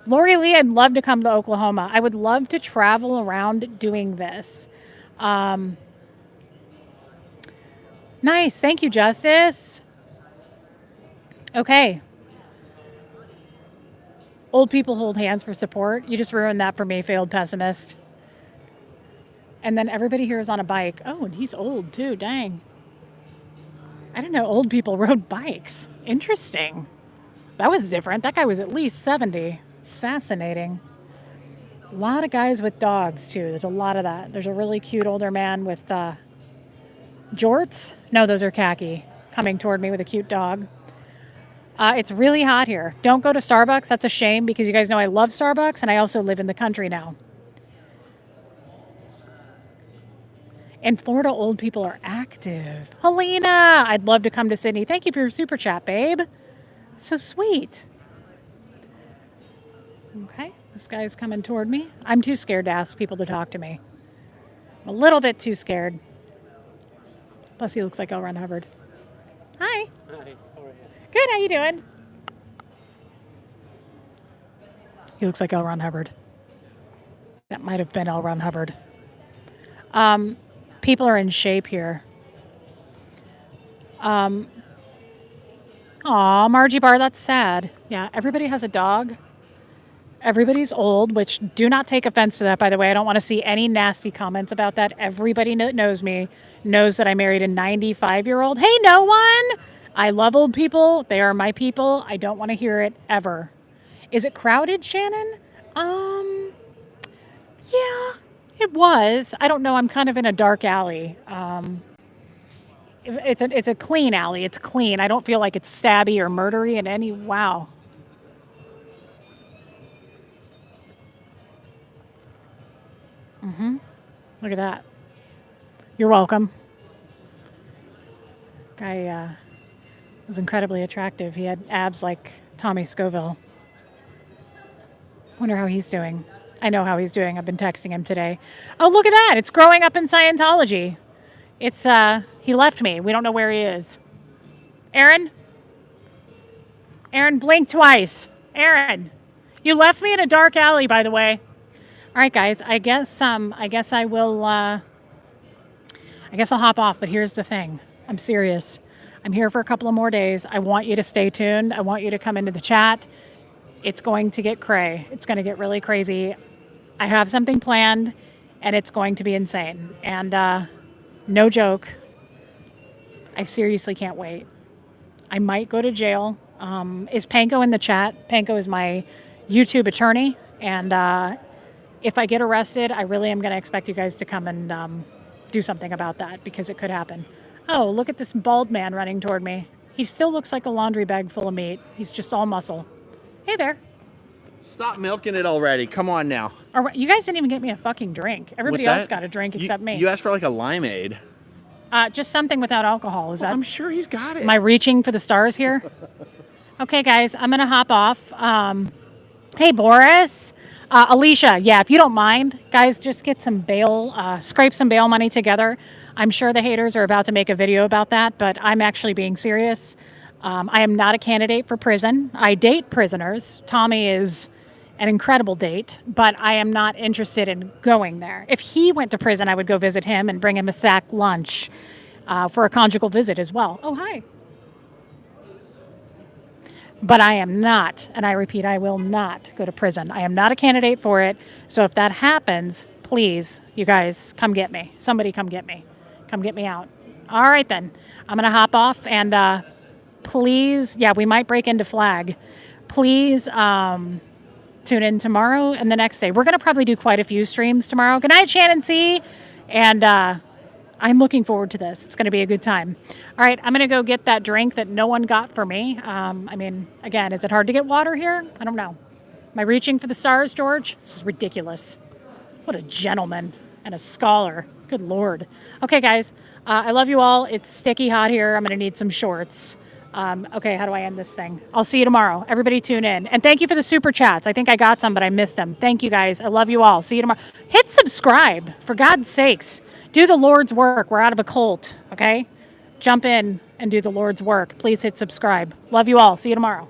Lori Lee, I'd love to come to Oklahoma. I would love to travel around doing this. Nice. Thank you, Justice. Okay. Old people hold hands for support. You just ruined that for me, failed pessimist. And then everybody here is on a bike. Oh, and he's old too. Dang. I didn't know old people rode bikes. Interesting. That was different. That guy was at least 70. Fascinating. A lot of guys with dogs too. There's a lot of that. There's a really cute older man with jorts. No, those are khaki. Coming toward me with a cute dog. It's really hot here. Don't go to Starbucks. That's a shame because you guys know I love Starbucks and I also live in the country now. In Florida, old people are active. Helena, I'd love to come to Sydney. Thank you for your super chat, babe. So sweet. Okay, this guy's coming toward me. I'm too scared to ask people to talk to me. I'm a little bit too scared. Plus, he looks like L. Ron Hubbard. Hi. Hi, how are you? Good, how you doing? He looks like L. Ron Hubbard. That might have been L. Ron Hubbard. People are in shape here. Aw, Margie Bar, that's sad. Yeah, everybody has a dog. Everybody's old, which do not take offense to that, by the way. I don't want to see any nasty comments about that. Everybody that knows me knows that I married a 95-year-old. Hey, no one! I love old people. They are my people. I don't want to hear it ever. Is it crowded, Shannon? Yeah, it was. I don't know. I'm kind of in a dark alley. It's a clean alley. It's clean. I don't feel like it's stabby or murdery in any. Wow. Look at that. You're welcome. Guy was incredibly attractive. He had abs like Tommy Scoville. Wonder how he's doing. I know how he's doing. I've been texting him today. Oh, look at that. It's growing up in Scientology. It's, he left me. We don't know where he is. Aaron? Aaron, blink twice. Aaron, you left me in a dark alley, by the way. All right, guys, I guess I will, I guess I'll hop off, but here's the thing. I'm serious. I'm here for a couple of more days. I want you to stay tuned. I want you to come into the chat. It's going to get cray. It's going to get really crazy. I have something planned, and it's going to be insane. And no joke, I seriously can't wait. I might go to jail. Is Panko in the chat? Panko is my YouTube attorney, and if I get arrested, I really am going to expect you guys to come and do something about that because it could happen. Oh, look at this bald man running toward me. He still looks like a laundry bag full of meat. He's just all muscle. Hey there. Stop milking it already. Come on now. All right, you guys didn't even get me a fucking drink. Everybody else got a drink except me. You asked for like a limeade. Just something without alcohol. Is that? I'm sure he's got it. Am I reaching for the stars here? Okay, guys, I'm going to hop off. Hey, Boris. Alicia, yeah, if you don't mind, guys, just get some bail, scrape some bail money together. I'm sure the haters are about to make a video about that, but I'm actually being serious. I am not a candidate for prison. I date prisoners. Tommy is an incredible date, but I am not interested in going there. If he went to prison, I would go visit him and bring him a sack lunch for a conjugal visit as well. Oh, hi. But I am not, and I repeat, I will not go to prison. I am not a candidate for it. So if that happens, please, you guys, come get me. Somebody come get me. Come get me out. All right, then. I'm going to hop off, and please, yeah, we might break into Flag. Please tune in tomorrow and the next day. We're going to probably do quite a few streams tomorrow. Good night, Shannon C. And I'm looking forward to this. It's going to be a good time. All right, I'm going to go get that drink that no one got for me. I mean, again, is it hard to get water here? I don't know. Am I reaching for the stars, George? This is ridiculous. What a gentleman and a scholar. Good Lord. Okay, guys, I love you all. It's sticky hot here. I'm going to need some shorts. Okay, how do I end this thing? I'll see you tomorrow. Everybody tune in. And thank you for the super chats. I think I got some, but I missed them. Thank you guys. I love you all. See you tomorrow. Hit subscribe, for God's sakes. Do the Lord's work. We're out of a cult, okay? Jump in and do the Lord's work. Please hit subscribe. Love you all. See you tomorrow.